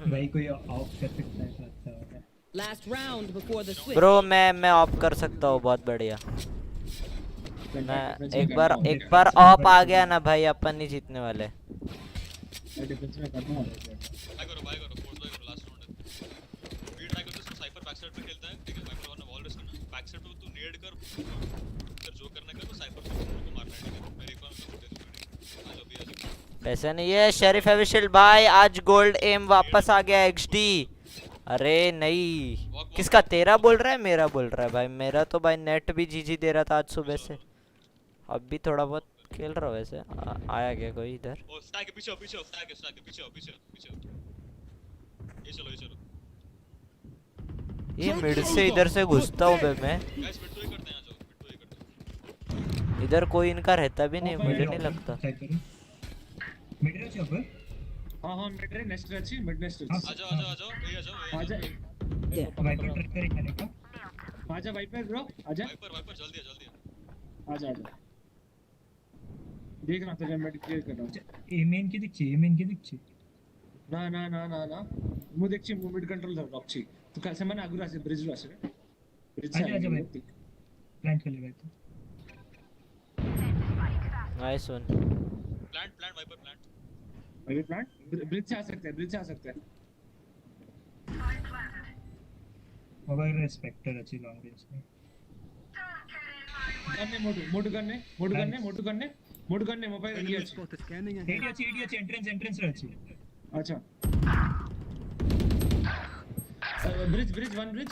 भाई कोई of कर सकता है तो अच्छा होगा Last round before the switch. Bro मैं ऑफ कर सकता हूँ बहुत बढ़िया मैं एक बार ऑफ आ गया ना भाई अपन नहीं जीतने वाले डिफेंस में करना होगा बाय करो फोर्स बाय करो, लास्ट राउंड है. वी ट्राई करते हैं, साइफर बैक साइड पे खेलता है, ठीक है? वाइपर वाला वॉल रेस करना, बैक साइड पे तू नेड कर, फिर जो करना कर, वो साइफर को मारना है, ठीक है? मेरे एक बार उसको दे दो, आ जाओ भी आ जाओ. पैसा नहीं है शेरिफ हैविशिल्ड भाई आज गोल्ड एम वापस आ गया XD अरे नहीं किसका तेरा बोल रहा है मेरा बोल रहा है भाई मेरा तो भाई नेट भी जीजी दे रहा था आज सुबह से अब भी थोड़ा बहुत खेल रहा हूँ वैसे। आया क्या कोई इधर? ओ स्टैक के पीछे पीछे स्टैक के पीछे ये चलो ये मिड से इधर से घुसता हूँ मैं। गाइस मिड टू ही करते हैं, आ जाओ मिड टू ही करते हैं। इधर कोई इनका रहता भी नहीं, मुझे नहीं लगता। मिड रे ऊपर। हां मिड रे नेक्स्ट अच्छी मिड नेक्स्ट। आ जाओ ये आ जाओ वाइपर ट्रैक कर खाने का। आजा वाइपर ब्रो आजा। वाइपर जल्दी आजा देख रहा था मैं क्लियर कर रहा हूं। ए मेन की दिखची ना मु देखची मूवमेंट कंट्रोल धर रखची। तू काय से माने आगुरा से ब्रिज रो आसे आजा भाई प्लांट कर ले भाई। Nice one. Plant Viper plant bridge से आ सकते हैं मोबाइल रिस्पेक्टर अच्छी लॉन्ग रेंज में करने मोटू करने मोबाइल रेडी अच्छी एंट्रेंस अच्छी। अच्छा bridge one bridge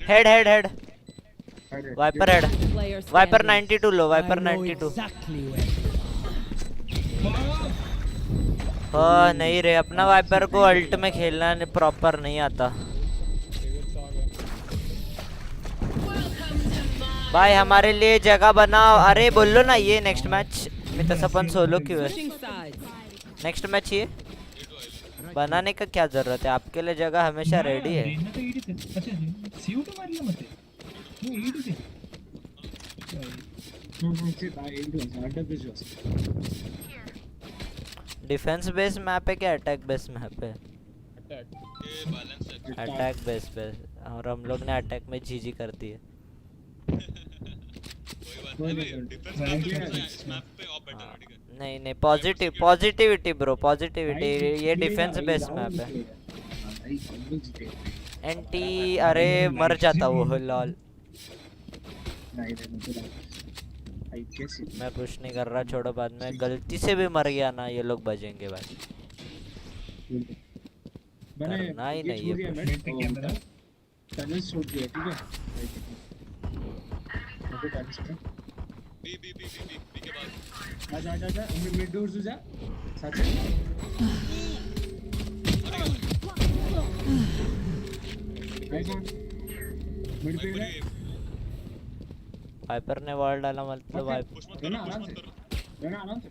head Viper 92 लो, वाइपर 92। हाँ नहीं रे, अपना वाइपर को अल्ट में खेलना प्रॉपर नहीं आता भाई। हमारे लिए जगह बनाओ। अरे बोल लो ना ये नेक्स्ट मैच में तो अपन सोलो क्यों है? नेक्स्ट मैच ये बनाने का क्या जरूरत है? आपके लिए जगह हमेशा रेडी है। डिफेंस बेस मैप है क्या अटैक बेस मैप है? अटैक बेस पे, और हम लोग ने अटैक में जीजी कर दी है। नहीं पॉजिटिविटी ब्रो, पॉजिटिविटी। ये डिफेंस बेस मैप है। एंटी अरे मर जाता वो लॉल। मैं पुश नहीं कर रहा, छोड़ो बाद में। गलती से भी मर गया ना ये लोग बजेंगे भाई। करना ही नहीं है बी के बाद आजा मिड डोर से जा साचे। मिड पे वाइपर ने वॉल डाला, मतलब वाइपर आराम से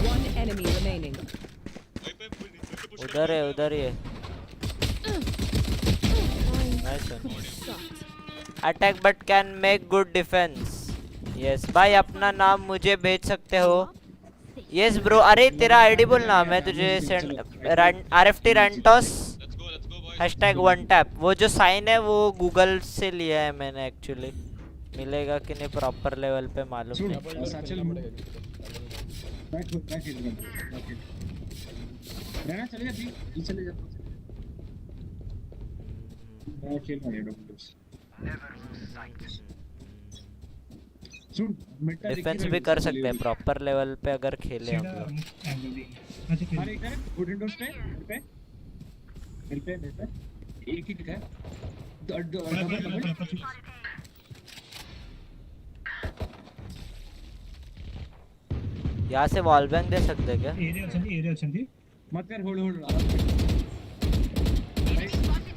One enemy remaining. उधर ही है। Nice one. Attack but can make good defence. Yes भाई, अपना नाम मुझे भेज सकते हो। Yes bro. अरे तेरा आईडी बोल ना, मैं तुझे सेंड RFT रेंटोस #1tap। वो जो साइन है वो गूगल से लिया है मैंने एक्चुअली। मिलेगा कि नहीं प्रॉपर लेवल पे मालूम नहीं। रहना चले जा जी, चले जा। मैं खेल रहा हूं डिफेंस भी कर सकते हैं प्रॉपर लेवल पे अगर खेले हम लोग। अरे इधर गुड विंडोज पे एक ही दिखा डबल। यहाँ से वॉल बैंक दे सकते हैं क्या? एरिया मत कर, होल्ड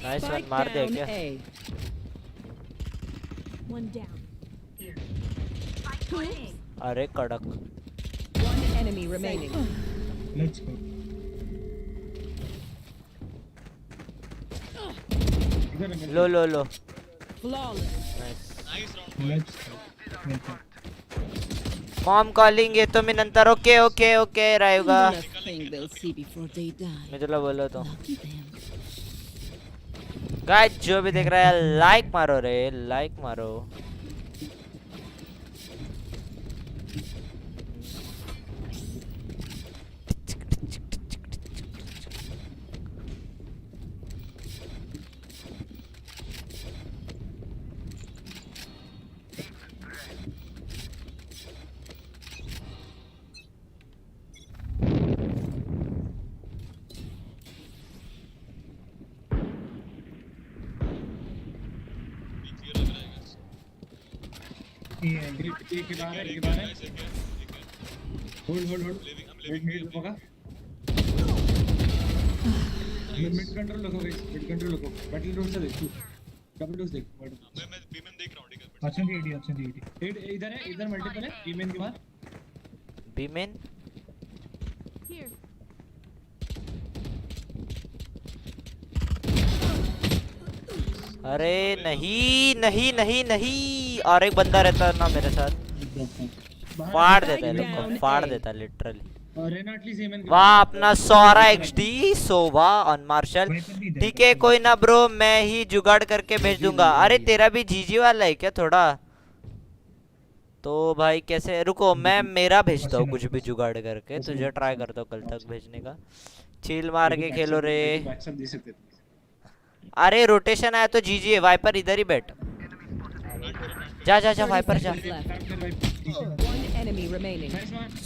नाइस वन। मार दे क्या? अरे कड़क। One enemy remaining. Let's go. Low Flawless. Nice round. Let's go. Mom calling. ये तो मिनंतर। ओके रायुगा। मैं तुला बोलो तो गाइस, जो भी देख रहा है लाइक मारो रे, लाइक मारो। एक के बाहर है होल्ड मिड होगा मिड कंट्रोल रखो गाइस मिड कंट्रोल रखो बैटल डोर से देख डबल डोज देख मैं बीमेन देख रहा हूं ठीक है अच्छा डी इधर है इधर मल्टीपल है बीमेन के बाद बीमेन अरे नहीं नहीं नहीं नहीं और एक बंदा रहता ना मेरे साथ फाड़ देता है लोग फाड़ देता है लिटरली वाह अपना सोरा एक्सडी सोवा ऑन मार्शल ठीक है कोई ना ब्रो मैं ही जुगाड़ करके भेज दूंगा अरे तेरा भी जीजी वाला है क्या थोड़ा तो भाई कैसे रुको मैं मेरा भेजता हूँ कुछ भी जुगाड़ करके तुझे ट्राई करता हूँ कल तक भेजने का चिल मार के खेलो रे अरे रोटेशन आया तो जीजी है वाइपर इधर ही बैठ जा जा जा वाइपर जा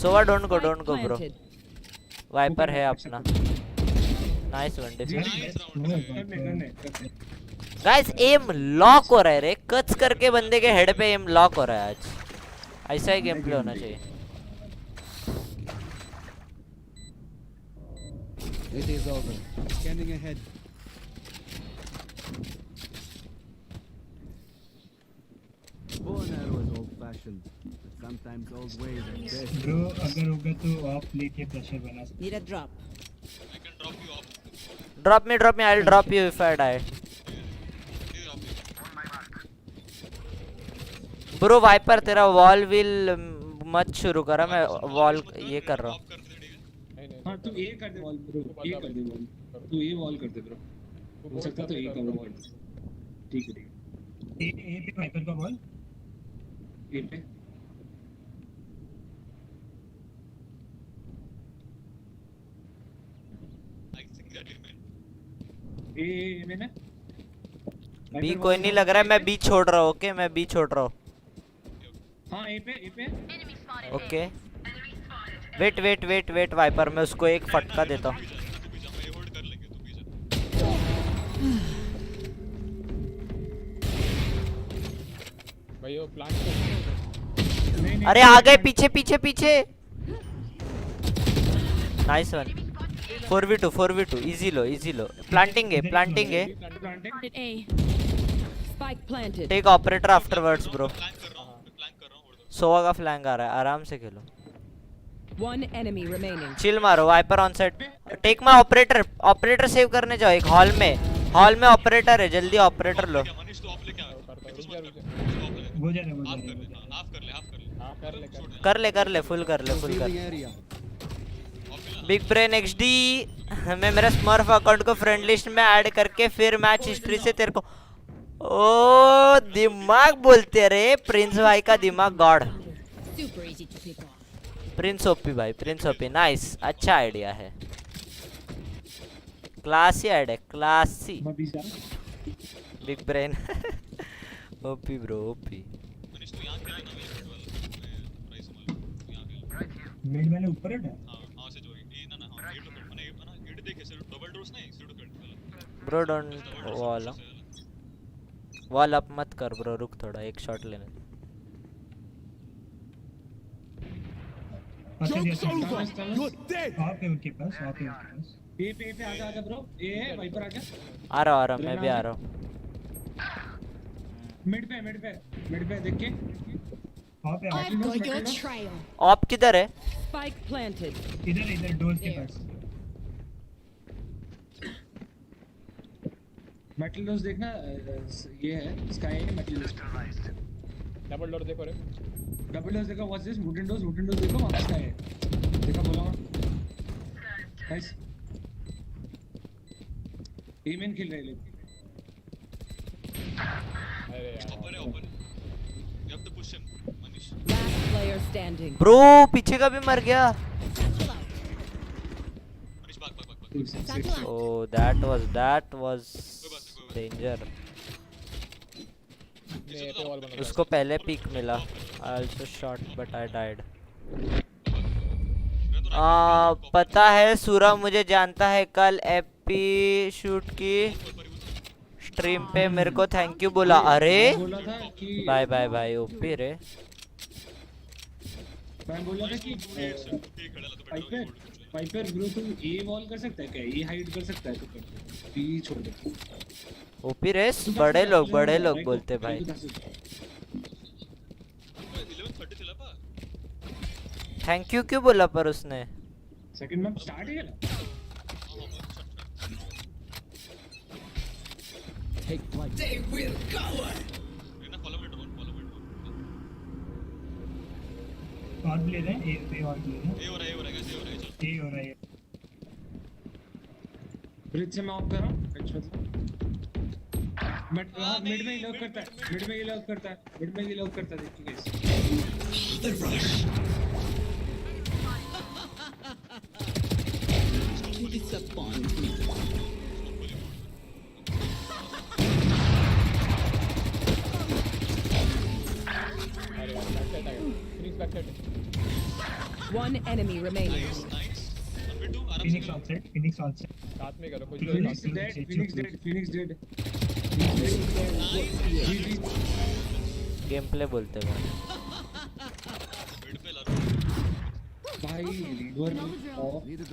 Sova don't go bro Viper है अपना nice one guys aim lock हो रहा है रे कच करके बंदे के हेड पे एम लॉक हो रहा है आज ऐसा ही गेम प्ले होना चाहिए It is over. Scanning ahead. Bow and arrow is old-fashioned, but sometimes old ways are best. Bro, अगर होगा तो आप लेके प्रेशर बना सकते. Need a drop. I can drop you off. drop me I'll drop you if I die bro Viper तेरा wall will मत शुरू करा मैं वॉल ये कर रहा हूँ हां तू ए कर दे वॉल ब्रो ए कर दे वॉल तू ए वॉल कर दे ब्रो हो सकता तो ए का वॉल ठीक है ए पे वाइपर का वॉल ए पे I think that it meant ए मैंने बी कोई नहीं लग रहा है मैं बी छोड़ रहा हूँ ओके मैं बी छोड़ रहा हूँ हां ए पे ओके वेट वाइपर मैं उसको एक फटका देता हूँ भाई वो प्लांट अरे आ गए पीछे नाइस वन 4v2 इजी लो प्लांटिंग है टेक ऑपरेटर आफ्टरवर्ड्स ब्रो सोवा का फ्लैंक आ रहा है आराम से खेलो One enemy remaining. चिल मारो Viper on set take my operator save करने जाओ एक हॉल में ऑपरेटर है जल्दी ऑपरेटर लो मनीष तो ऑफ लेके आ वो जा रहे हाफ कर ले फुल कर बिग ब्रेन एक्सडी मैं मेरा स्मर्फ अकाउंट को फ्रेंड लिस्ट में ऐड करके फिर मैच हिस्ट्री से तेरे को ओ दिमाग बोलते रे प्रिंस भाई का दिमाग गॉड प्रिंस ओपी भाई प्रिंस ओपी नाइस अच्छा आइडिया है classy idea classy big brain OP bro OP Manish तो यहां खेलना प्राइस मिड मैंने ऊपर है हां से जो ये ना हां ये तो मैंने ना गेट देखे सिर्फ डबल डोर्स नहीं सीढ़ी कर ब्रो डोंट वॉल अप मत कर ब्रो रुक थोड़ा एक शॉट लेने Joke's over. You're dead. आप है उनके पास ए पे आजा ब्रो ए है वाइपर आजा आ रहा मैं भी आ रहा हूँ मिड पे देख के आप है ऑप किधर है Spike planted. इधर डोर के पास मेटल डोज देखना ये है स्काई है मेटल डोज डबल डोर देखो रे डबल डोज देखो व्हाट्स दिस वुडन डोज देखो वहां पे स्काई है देखा बोला नाइस एमेन खेल रहे लोग अरे यार open you have to push him Manish Last player standing. Bro पीछे का भी मर गया मनीष भाग Oh, that was danger. उसको पहले पीक मिला. I also shot but I died. पता है सूरा मुझे जानता है कल एपी शूट की स्ट्रीम पे मेरे को थैंक यू बोला। अरे बोला था कि बाय बाय बाय ओपी रे। मैं बोला था कि पाइपर ब्रो तुम ए वॉल कर सकता है क्या? ए हाइड कर सकता है तो कर, बी छोड़ दे। ओपी रे बड़े लोग बोलते भाई। थैंक यू क्यों बोला पर उसने? सेकंड मैप स्टार्ट है ना? Take flight. They will cover. कौन प्ले रहे हैं? ए और प्ले रहे हैं? ए हो रहा है ए हो रहा है। ब्रिज से मैं ऑफ कर रहा हूं। बट मिड में ही लॉक करता है, मिड में ही लॉक करता है, मिड में ही लॉक करता है। देखिए guys the rush One enemy remaining. Phoenix outside, Phoenix outside. साथ में करो कुछ। Phoenix dead. गेम प्ले बोलते भाई। भाई रिवर ऑफ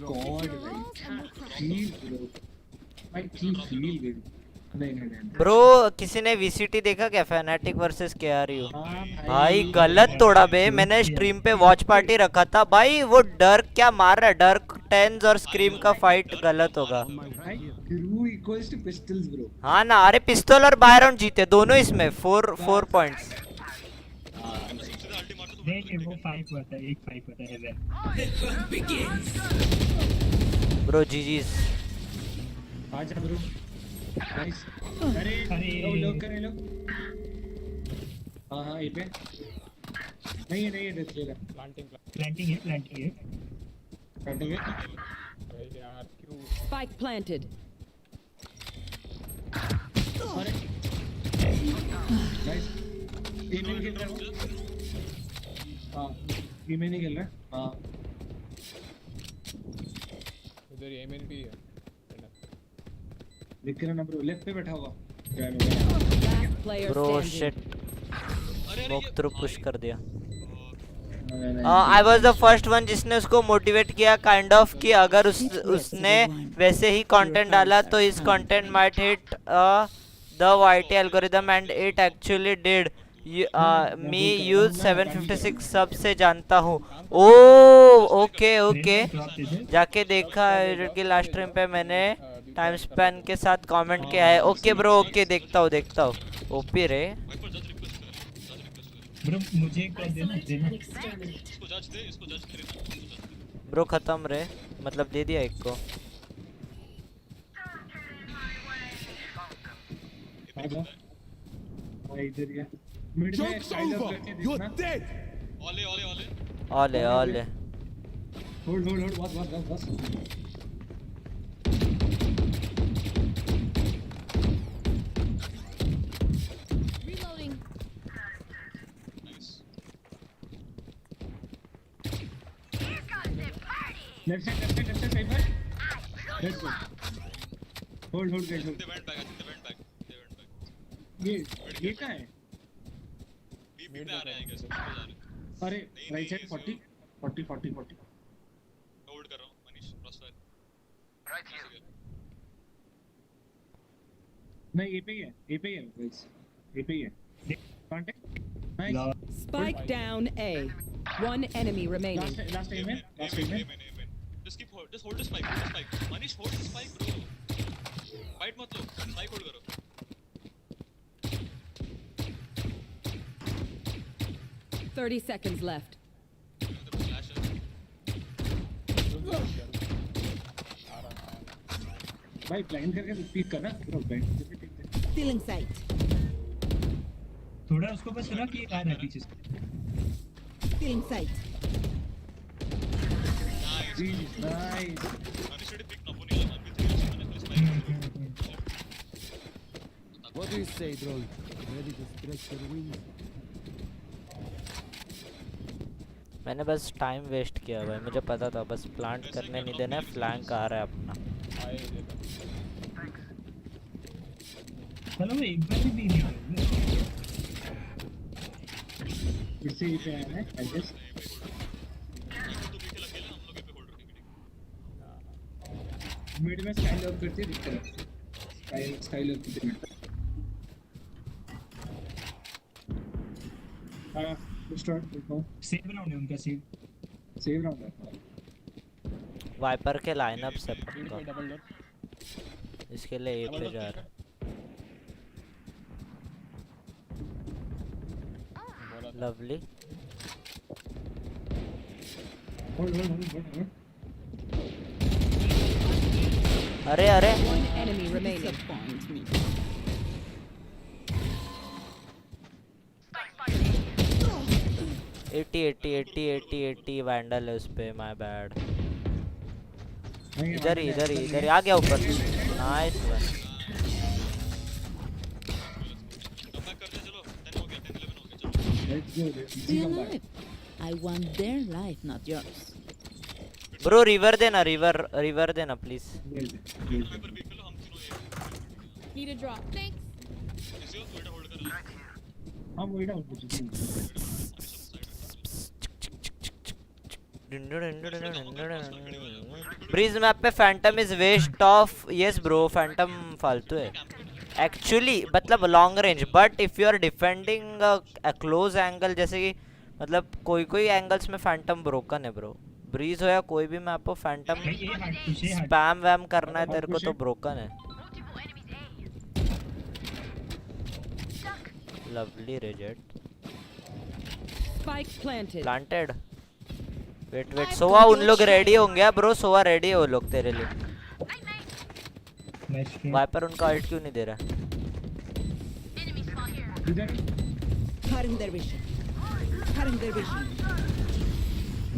गॉड भाई ब्रो भाई फील नहीं ब्रो किसी ने वीसीटी देखा क्या? फैनेटिक वर्सेस केआरयू भाई गलत तोड़ा बे। मैंने स्ट्रीम पे वॉच पार्टी रखा था भाई, वो डर्क क्या मार रहा है, डर्क टेंस और स्क्रीम का फाइट गलत होगा। हाँ ना, अरे पिस्तौल और बायरन जीते दोनों इसमें 4 पॉइंट्स। नहीं वो 5 होता है, एक 5 होता है। ब्रो जीजीस आजा ब्रो नाइस। अरे लोग करे लोग। हां ये पे नहीं है डेथ ले रहा। प्लांटिंग है यार क्यों? Spike planted. अरे नाइस। ये नहीं खेल रहा हूं। हां ये मैं नहीं खेल रहा। हां उधर एमएल भी है। देख रहा ना ब्रो, लेफ्ट पे बैठा होगा। Bro shit smoke through push कर दिया। I was the first one जिसने उसको मोटिवेट किया काइंड ऑफ कि अगर उसने वैसे ही कंटेंट डाला तो इस content might hit the YT algorithm and it actually did. मी यूज 756 सब से जानता हूँ। ओ ओके जाके देखा कि लास्ट टाइम पे मैंने टाइम स्पैन के साथ कमेंट किया है। ओके ब्रो ओके देखता हूँ। ओपी रे ब्रो मुझे कॉल देना। इसको जज दे। ब्रो खत्म रे, मतलब दे दिया एक को। इधर गया मिड में स्टाइल अप करके देखना। ओले होल्ड बस Reloading. लेफ्ट साइड साइड पर let's go. Hold guys hold. They went back. ये क्या है? बी पे आ रहे हैं कैसे? अरे राइट साइड 40 40 होल्ड कर रहा हूं मनीष क्रॉसफायर राइट हियर। नहीं ये पे ही है गाइस, ये पे ही है। Contact nice. Spike down A. One enemy remaining. Last time में just hold the spike Manish hold the spike bro, fight मत लो, spike होल्ड करो। 30 seconds left. भाई ब्लाइंड करके पीक करना ब्रो, ब्लाइंड करके पीक दे। Stealing sight. थोड़ा उसको बस सुना कि आ रहा है पीछे से। Stealing sight. नाइस। मनीष ने पिक ना बोनी लगा अभी 3 What do you say, Droll? Ready to stretch your wings? मैंने बस टाइम वेस्ट किया भाई, मुझे पता था बस प्लांट करने नहीं देना है। फ्लैंक आ रहा है अपना। चलो मैं एक बार भी नहीं आया फिर से ये पे आया है आई गेस मिड में स्टाइल आउट करते हैं दिखता स्टाइल आउट करते मिड हां स्टार्ट देखो सेव राउंड है उनका सेव राउंड है वाइपर के लाइनअप से इसके लिए ए पे जा रहा लवली अरे अरे One enemy remaining. 80 वैंडल है उस पे माय बैड इधर ही आ गया ऊपर nice one Stay alive. I want their life, not yours. Bro river देना please Need a drop. Thanks. हम वेट आउट ब्रीज मैप पे phantom is waste of yes bro phantom फालतू है एक्चुअली मतलब long range but if you are defending a close angle जैसे कि मतलब कोई एंगल्स में फैंटम ब्रोकन है ब्रो ब्रीज हो या कोई भी मैप हो फैंटम स्पैम वैम करना है तेरे को तो ब्रोकन है lovely reject Spike planted wait Sova उन लोग रेडी होंगे ब्रो सोवा रेडी है वो लोग तेरे लिए वाइपर उनका अल्ट क्यों नहीं दे रहा Cutting their vision.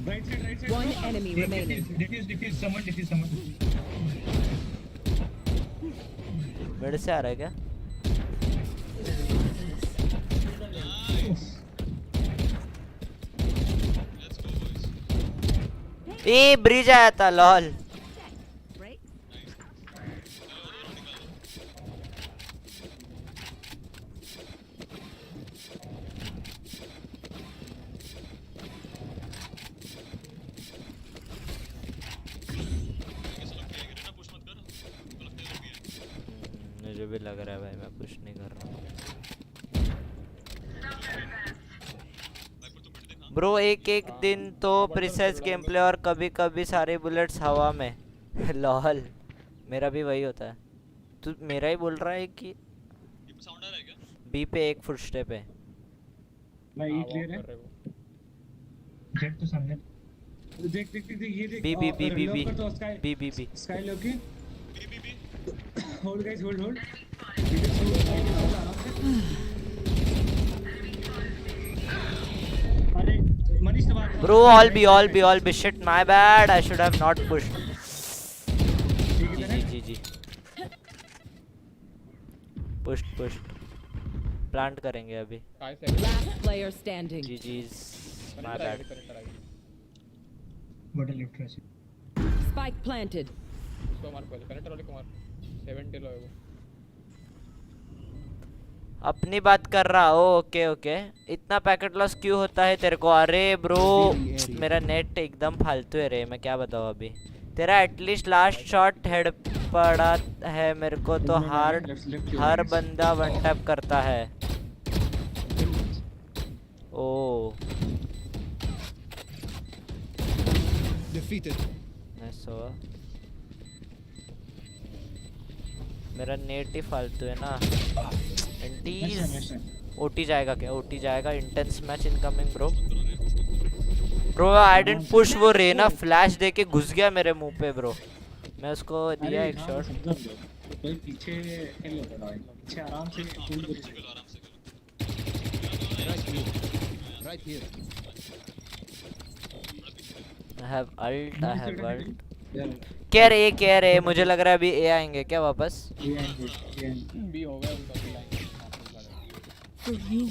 Right side. One enemy remaining. Defuse someone. मेरे से आ रहा है क्या ए ब्रिज आया था लॉल मुझे भी लग रहा है भाई मैं कुछ नहीं कर रहा ब्रो एक दिन तो प्रिसाइज गेम प्ले और कभी कभी सारे बुलेट्स हवा में लॉल मेरा भी वही होता है तू मेरा ही बोल रहा है कि बी पे एक फुट स्टेप है मैं ई क्लियर है जेट तो सामने देख ये देख बी स्काई लोकी B hold guys hold Bro, all be shit. My bad. I should have not pushed. GG. Pushed. Plant करेंगे अभी. Last player standing. GG's. My bad. Bottle left रहा Spike planted. So मार पहले connector वाले को मार 70 लो है वो अपनी बात कर रहा हो ओके इतना पैकेट लॉस क्यों होता है तेरे को अरे ब्रो मेरा नेट एकदम फालतू है रे मैं क्या बताऊँ अभी तेरा एटलीस्ट लास्ट शॉट हेड पड़ा है मेरे को तो हर बंदा वन टैप करता है ओ मेरा नेट ही फालतू है ना ओटी जाएगा क्या ओटी जाएगा intense match incoming bro I didn't push वो रेना फ्लैश देके घुस गया मेरे मुंह पे ब्रो मैं उसको दिया एक शॉट पीछे पीछे आराम से right here I have ult क्या रे मुझे लग रहा है अभी ए आएंगे क्या वापस बी हो गया उनका भी line For you,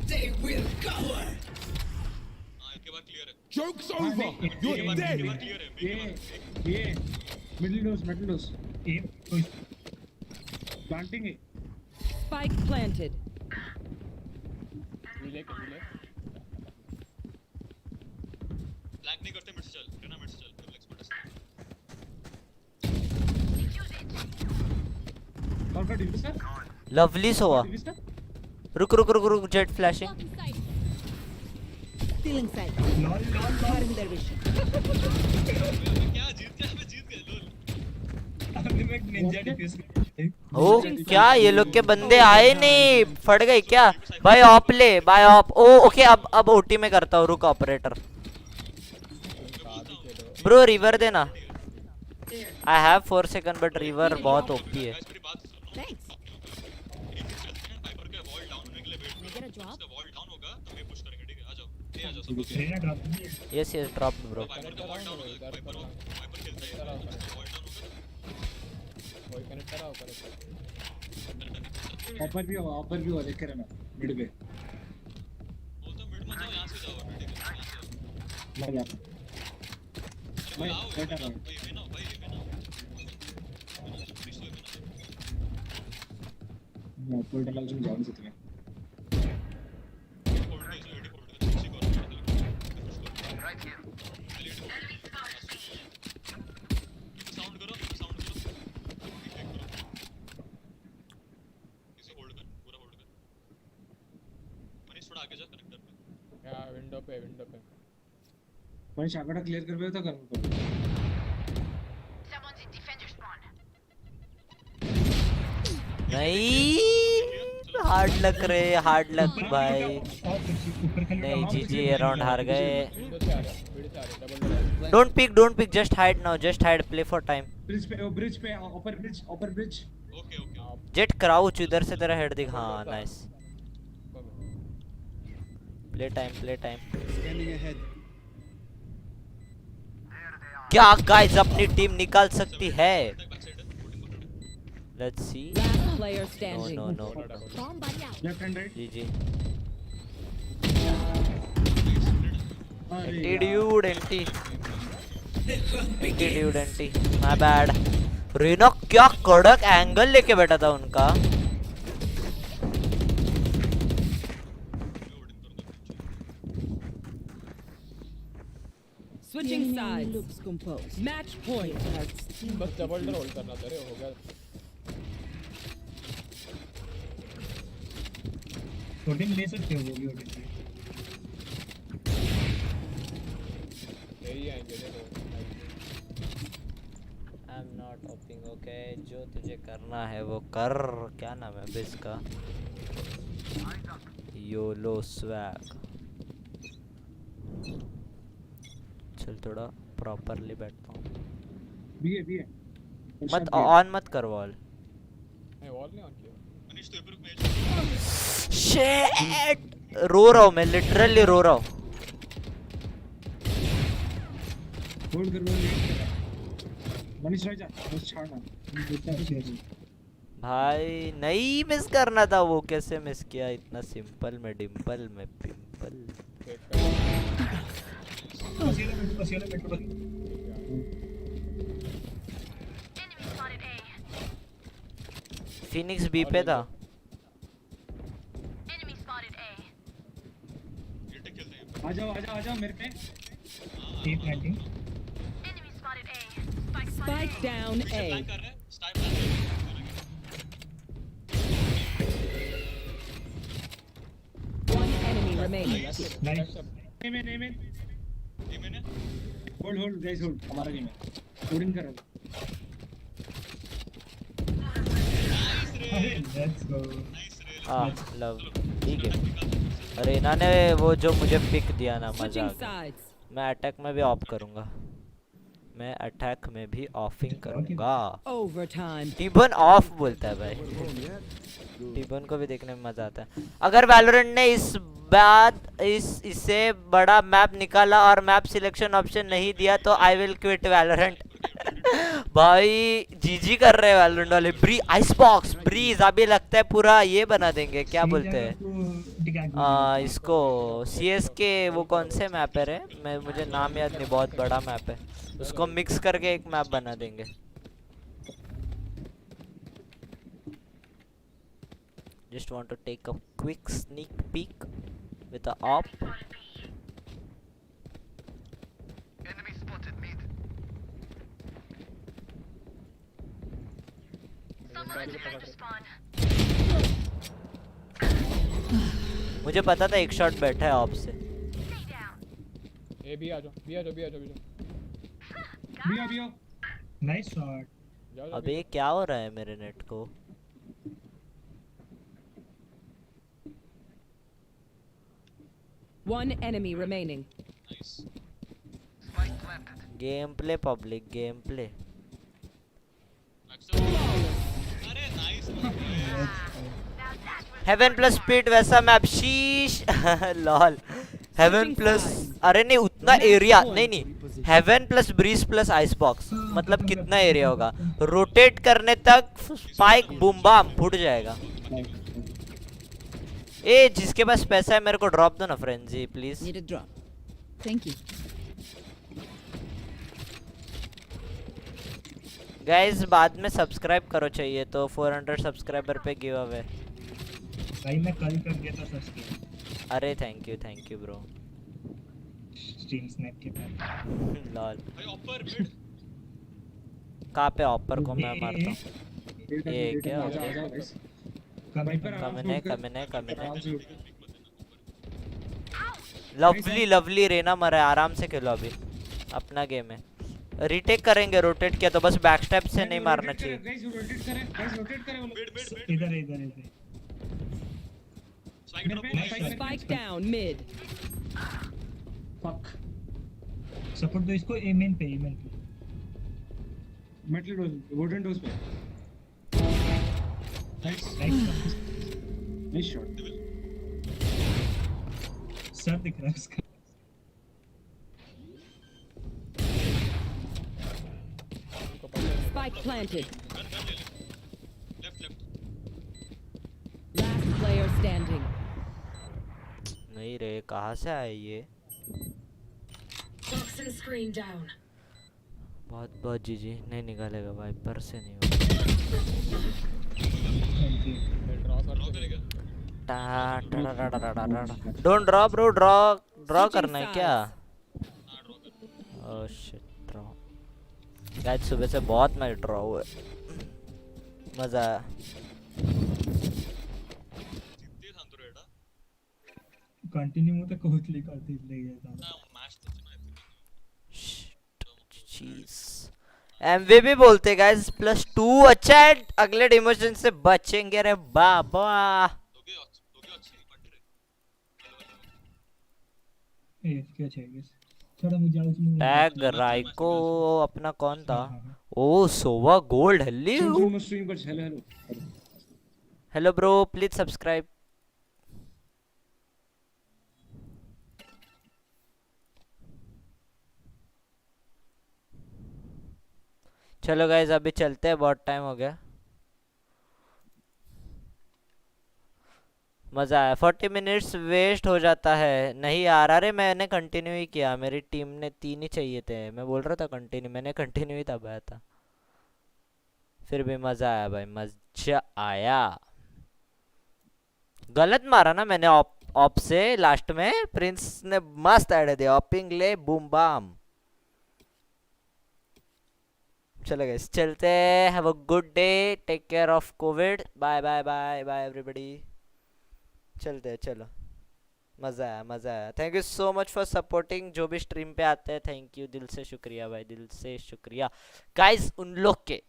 they will cover इसके बाद क्लियर है joke's over you're dead ये Middle dose. Planting it. Spike planted. Blank नहीं करते मिड से चल रेना मिड से चल डबल एक्सपर्ट और का डिफेंस सर लवली सोवा रुक रुक रुक रुक jet flashing Stealing sight. Cutting their vision. क्या जीत गया मैं जीत गया लोल अभी मैं निंजा डिफेंस ओ क्या ये लोग के बंदे आए नहीं फट गए क्या भाई ऑप ले बाय ऑप ओ ओके अब ओटी में करता हूँ रुक ऑपरेटर ब्रो रिवर देना I have 4 second but river बहुत ओपी है Thanks. वाइपर का वॉल डाउन होने के लिए वेट Get a drop. उसका वॉल डाउन होगा तो मैं पुश करेंगे ठीक है आ जाओ ये आ जाओ सब लोग Reyna drop yes yes drop bro Viper का वॉल डाउन होगा वाइपर खेलता है वॉल डाउन होगा कोई कनेक्टर आओ करेक्ट ऑपर भी हो देख के रहना मिड पे बोलता मिड मत जाओ यहां से जाओ मिड के यहां से मैं जाता मैं आओ बैठा रहा भाई मैं ना प्लीज तो मैं ऑपर डाला जो जान सकते हैं होल्ड कर एडी होल्ड कर किसी को राइट हियर साउंड करो इसे होल्ड कर पूरा होल्ड कर मनीष थोड़ा आगे जा कनेक्टर पे या विंडो पे मैं शागड़ा क्लियर कर पाया था कर नहीं हार्ड लक रे हार्ड लक भाई नहीं जीजी अराउंड हार गए विंडो से आ रहा double don't pick just hide now just hide play for time bridge पे ऊपर ब्रिज ओके जेट क्राउच इधर से तेरा हेड दिख हाँ nice play time Scanning ahead. क्या गाइस अपनी टीम निकाल सकती है let's see Last player no standing. No no Bomb buddy out. Left and right GG अरे एंटी माय बैड रेना क्या कड़क एंगल लेके बैठा था उनका Switching sides. Looks composed. Match point. बस डबल रोल करना था रे हो गया शूटिंग ले सकते हो वो भी होटिंग यही आएंगे देखो I am not whooping okay जो तुझे करना है वो कर क्या नाम है अबे इसका योलो स्वैग चल थोड़ा प्रॉपरली बैठता हूँ बी है मत ऑन मत कर वॉल नहीं वॉल नहीं ऑन किया मनीष तो ऊपर में शिट रो रहा हूँ मैं लिटरली रो रहा हूँ होल्ड कर मनीष रह जा बस छोड़ना भाई नहीं मिस करना था वो कैसे मिस किया इतना सिंपल में डिंपल में पिंपल पसीना मेट्रो फिनिक्स बी पे था आ जाओ मेरे पे team planting Spike down A. Plan कर रहे हैं स्टाइल प्लान कर One enemy remaining. नाइस नहीं ये मैंने होल्ड गाइस होल्ड हमारा गेम है होल्डिंग कर रहा लेट्स गो लव ठीक है रेना ने वो जो मुझे पिक दिया ना मजा आ Switching गया sides. मैं अटैक में भी ऑफ करूंगा मैं अटैक में भी ऑफिंग करूंगा Overtime. टीबन ऑफ बोलता है भाई टीबन को भी देखने में मजा आता है अगर वैलोरेंट ने इससे बड़ा मैप निकाला और मैप सिलेक्शन ऑप्शन नहीं दिया तो आई विल क्विट वैलोरेंट भाई जीजी कर रहे हैं वैलोरेंट वाले ब्री आइस बॉक्स ब्रीज अभी लगता है पूरा ये बना देंगे क्या बोलते हैं इसको सीएस के वो कौन से मैप है रे मैं मुझे नाम याद नहीं बहुत बड़ा मैप है उसको मिक्स करके एक मैप बना देंगे Just want to take a quick sneak peek with a op. Enemy spotted mid. Someone's trying to spawn. मुझे पता था एक शॉट बैठा है ऑप से। ए बी आ जाओ, बी आ जाओ, बी आ जाओ, बी आ भी आओ। Nice shot. अबे क्या हो रहा है मेरे नेट को? One enemy remaining. Game play public game play. Haven plus speed वैसा map sheesh lol. Haven plus अरे नहीं उतना एरिया नहीं Haven plus Breeze plus Icebox मतलब कितना एरिया होगा? रोटेट करने तक स्पाइक बूम बाम फूट जाएगा। ए जिसके पास पैसा है मेरे को ड्रॉप दो ना frenzy please. Need a drop. Thank you. Guys बाद में सब्सक्राइब करो चाहिए तो 400 सब्सक्राइबर पे गिव अवे। भाई मैं कल कर दिया था सब्सक्राइब। अरे thank you bro. Stream snap के बाद लॉल भाई ऑपर मिड कहाँ पे ऑपर को मैं मारता हूँ? ये क्या हो गया? कमने लवली रेना मरा है। आराम से खेलो अभी अपना गेम है। रीटेक करेंगे रोटेट किया तो बस बैक स्टेप से नहीं मारना चाहिए। गाइस रोटेट करें इधर Spike down mid. Fuck support दो इसको ए मेन पे मेटल डोज वुडन डोज पे नाइस शॉट सर दिख रहा है उसका। Spike planted. Last player standing. नहीं रे कहाँ से आए ये? Toxin screen down. बहुत जीजी नहीं निकालेगा वाइपर से नहीं डोंट ड्रॉ ब्रो ड्रॉ करना है क्या? ओह शिट ड्रॉ गाइस सुबह से बहुत मैच ड्रॉ हुआ मजा आया। कंटिन्यू होता कोहली करते ले गया था चीज एमवीपी बोलते गाइस +2 अच्छा है। अगले डिमोशन से बचेंगे रे बाबा। क्या चाहिए थोड़ा मुझे उसमें टैग राइको अपना कौन था? ओ सोवा गोल्ड हेलो स्ट्रीम कर हेलो ब्रो प्लीज सब्सक्राइब। चलो गाइज अभी चलते हैं बहुत टाइम हो गया। मजा आया। 40 मिनट्स वेस्ट हो जाता है नहीं यार। अरे मैंने कंटिन्यू ही किया मेरी टीम ने 3 ही चाहिए थे। मैं बोल रहा था कंटिन्यू मैंने कंटिन्यू ही दबाया था फिर भी मजा आया भाई मजा आया। गलत मारा ना मैंने ऑप से लास्ट में। प्रिंस ने मस्त ऐड दिया ऑपिंग ले बूम बाम। चलो गाइस चलते हैं। Have a good day take care of covid bye bye bye bye everybody. चलते हैं चलो मज़ा आया। Thank you so much for supporting. जो भी स्ट्रीम पे आते हैं थैंक यू दिल से शुक्रिया भाई दिल से शुक्रिया। गाइस उन लोग के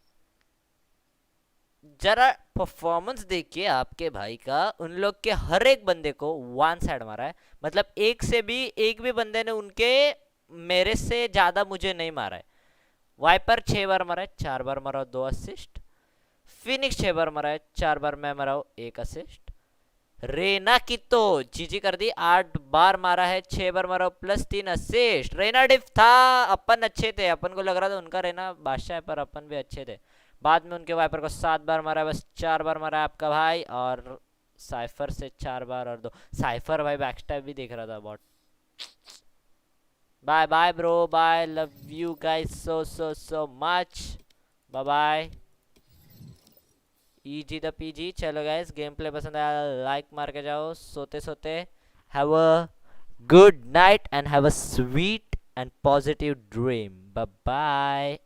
जरा परफॉर्मेंस देखिए आपके भाई का। उन लोग के हर एक बंदे को 1 साइड मारा है मतलब एक भी बंदे ने उनके मेरे से ज़्यादा मुझे नहीं मारा है। वाइपर 6 बार मारा है 4 बार मारा 2 असिस्ट। फिनिक्स 6 बार मारा है 4 बार मैं मारा 1 असिस्ट। रेना की तो जीजी कर दी 8 बार मारा है 6 बार मारा +3 असिस्ट। रेना डिफ था अपन अच्छे थे। अपन को लग रहा था उनका रेना बादशाह है पर अपन भी अच्छे थे। बाद में उनके वाइपर को 7 बार मारा है बस 4 बार मारा है आपका भाई। और साइफर से 4 बार और 2 साइफर भाई बैकस्टैप भी देख रहा था बहुत। Bye bye bro bye love you guys so much bye bye. EG the PG. चलो गाइस, गेम प्ले पसंद आया लाइक मार के जाओ. सोते सोते have a good night and have a sweet and positive dream. Bye bye.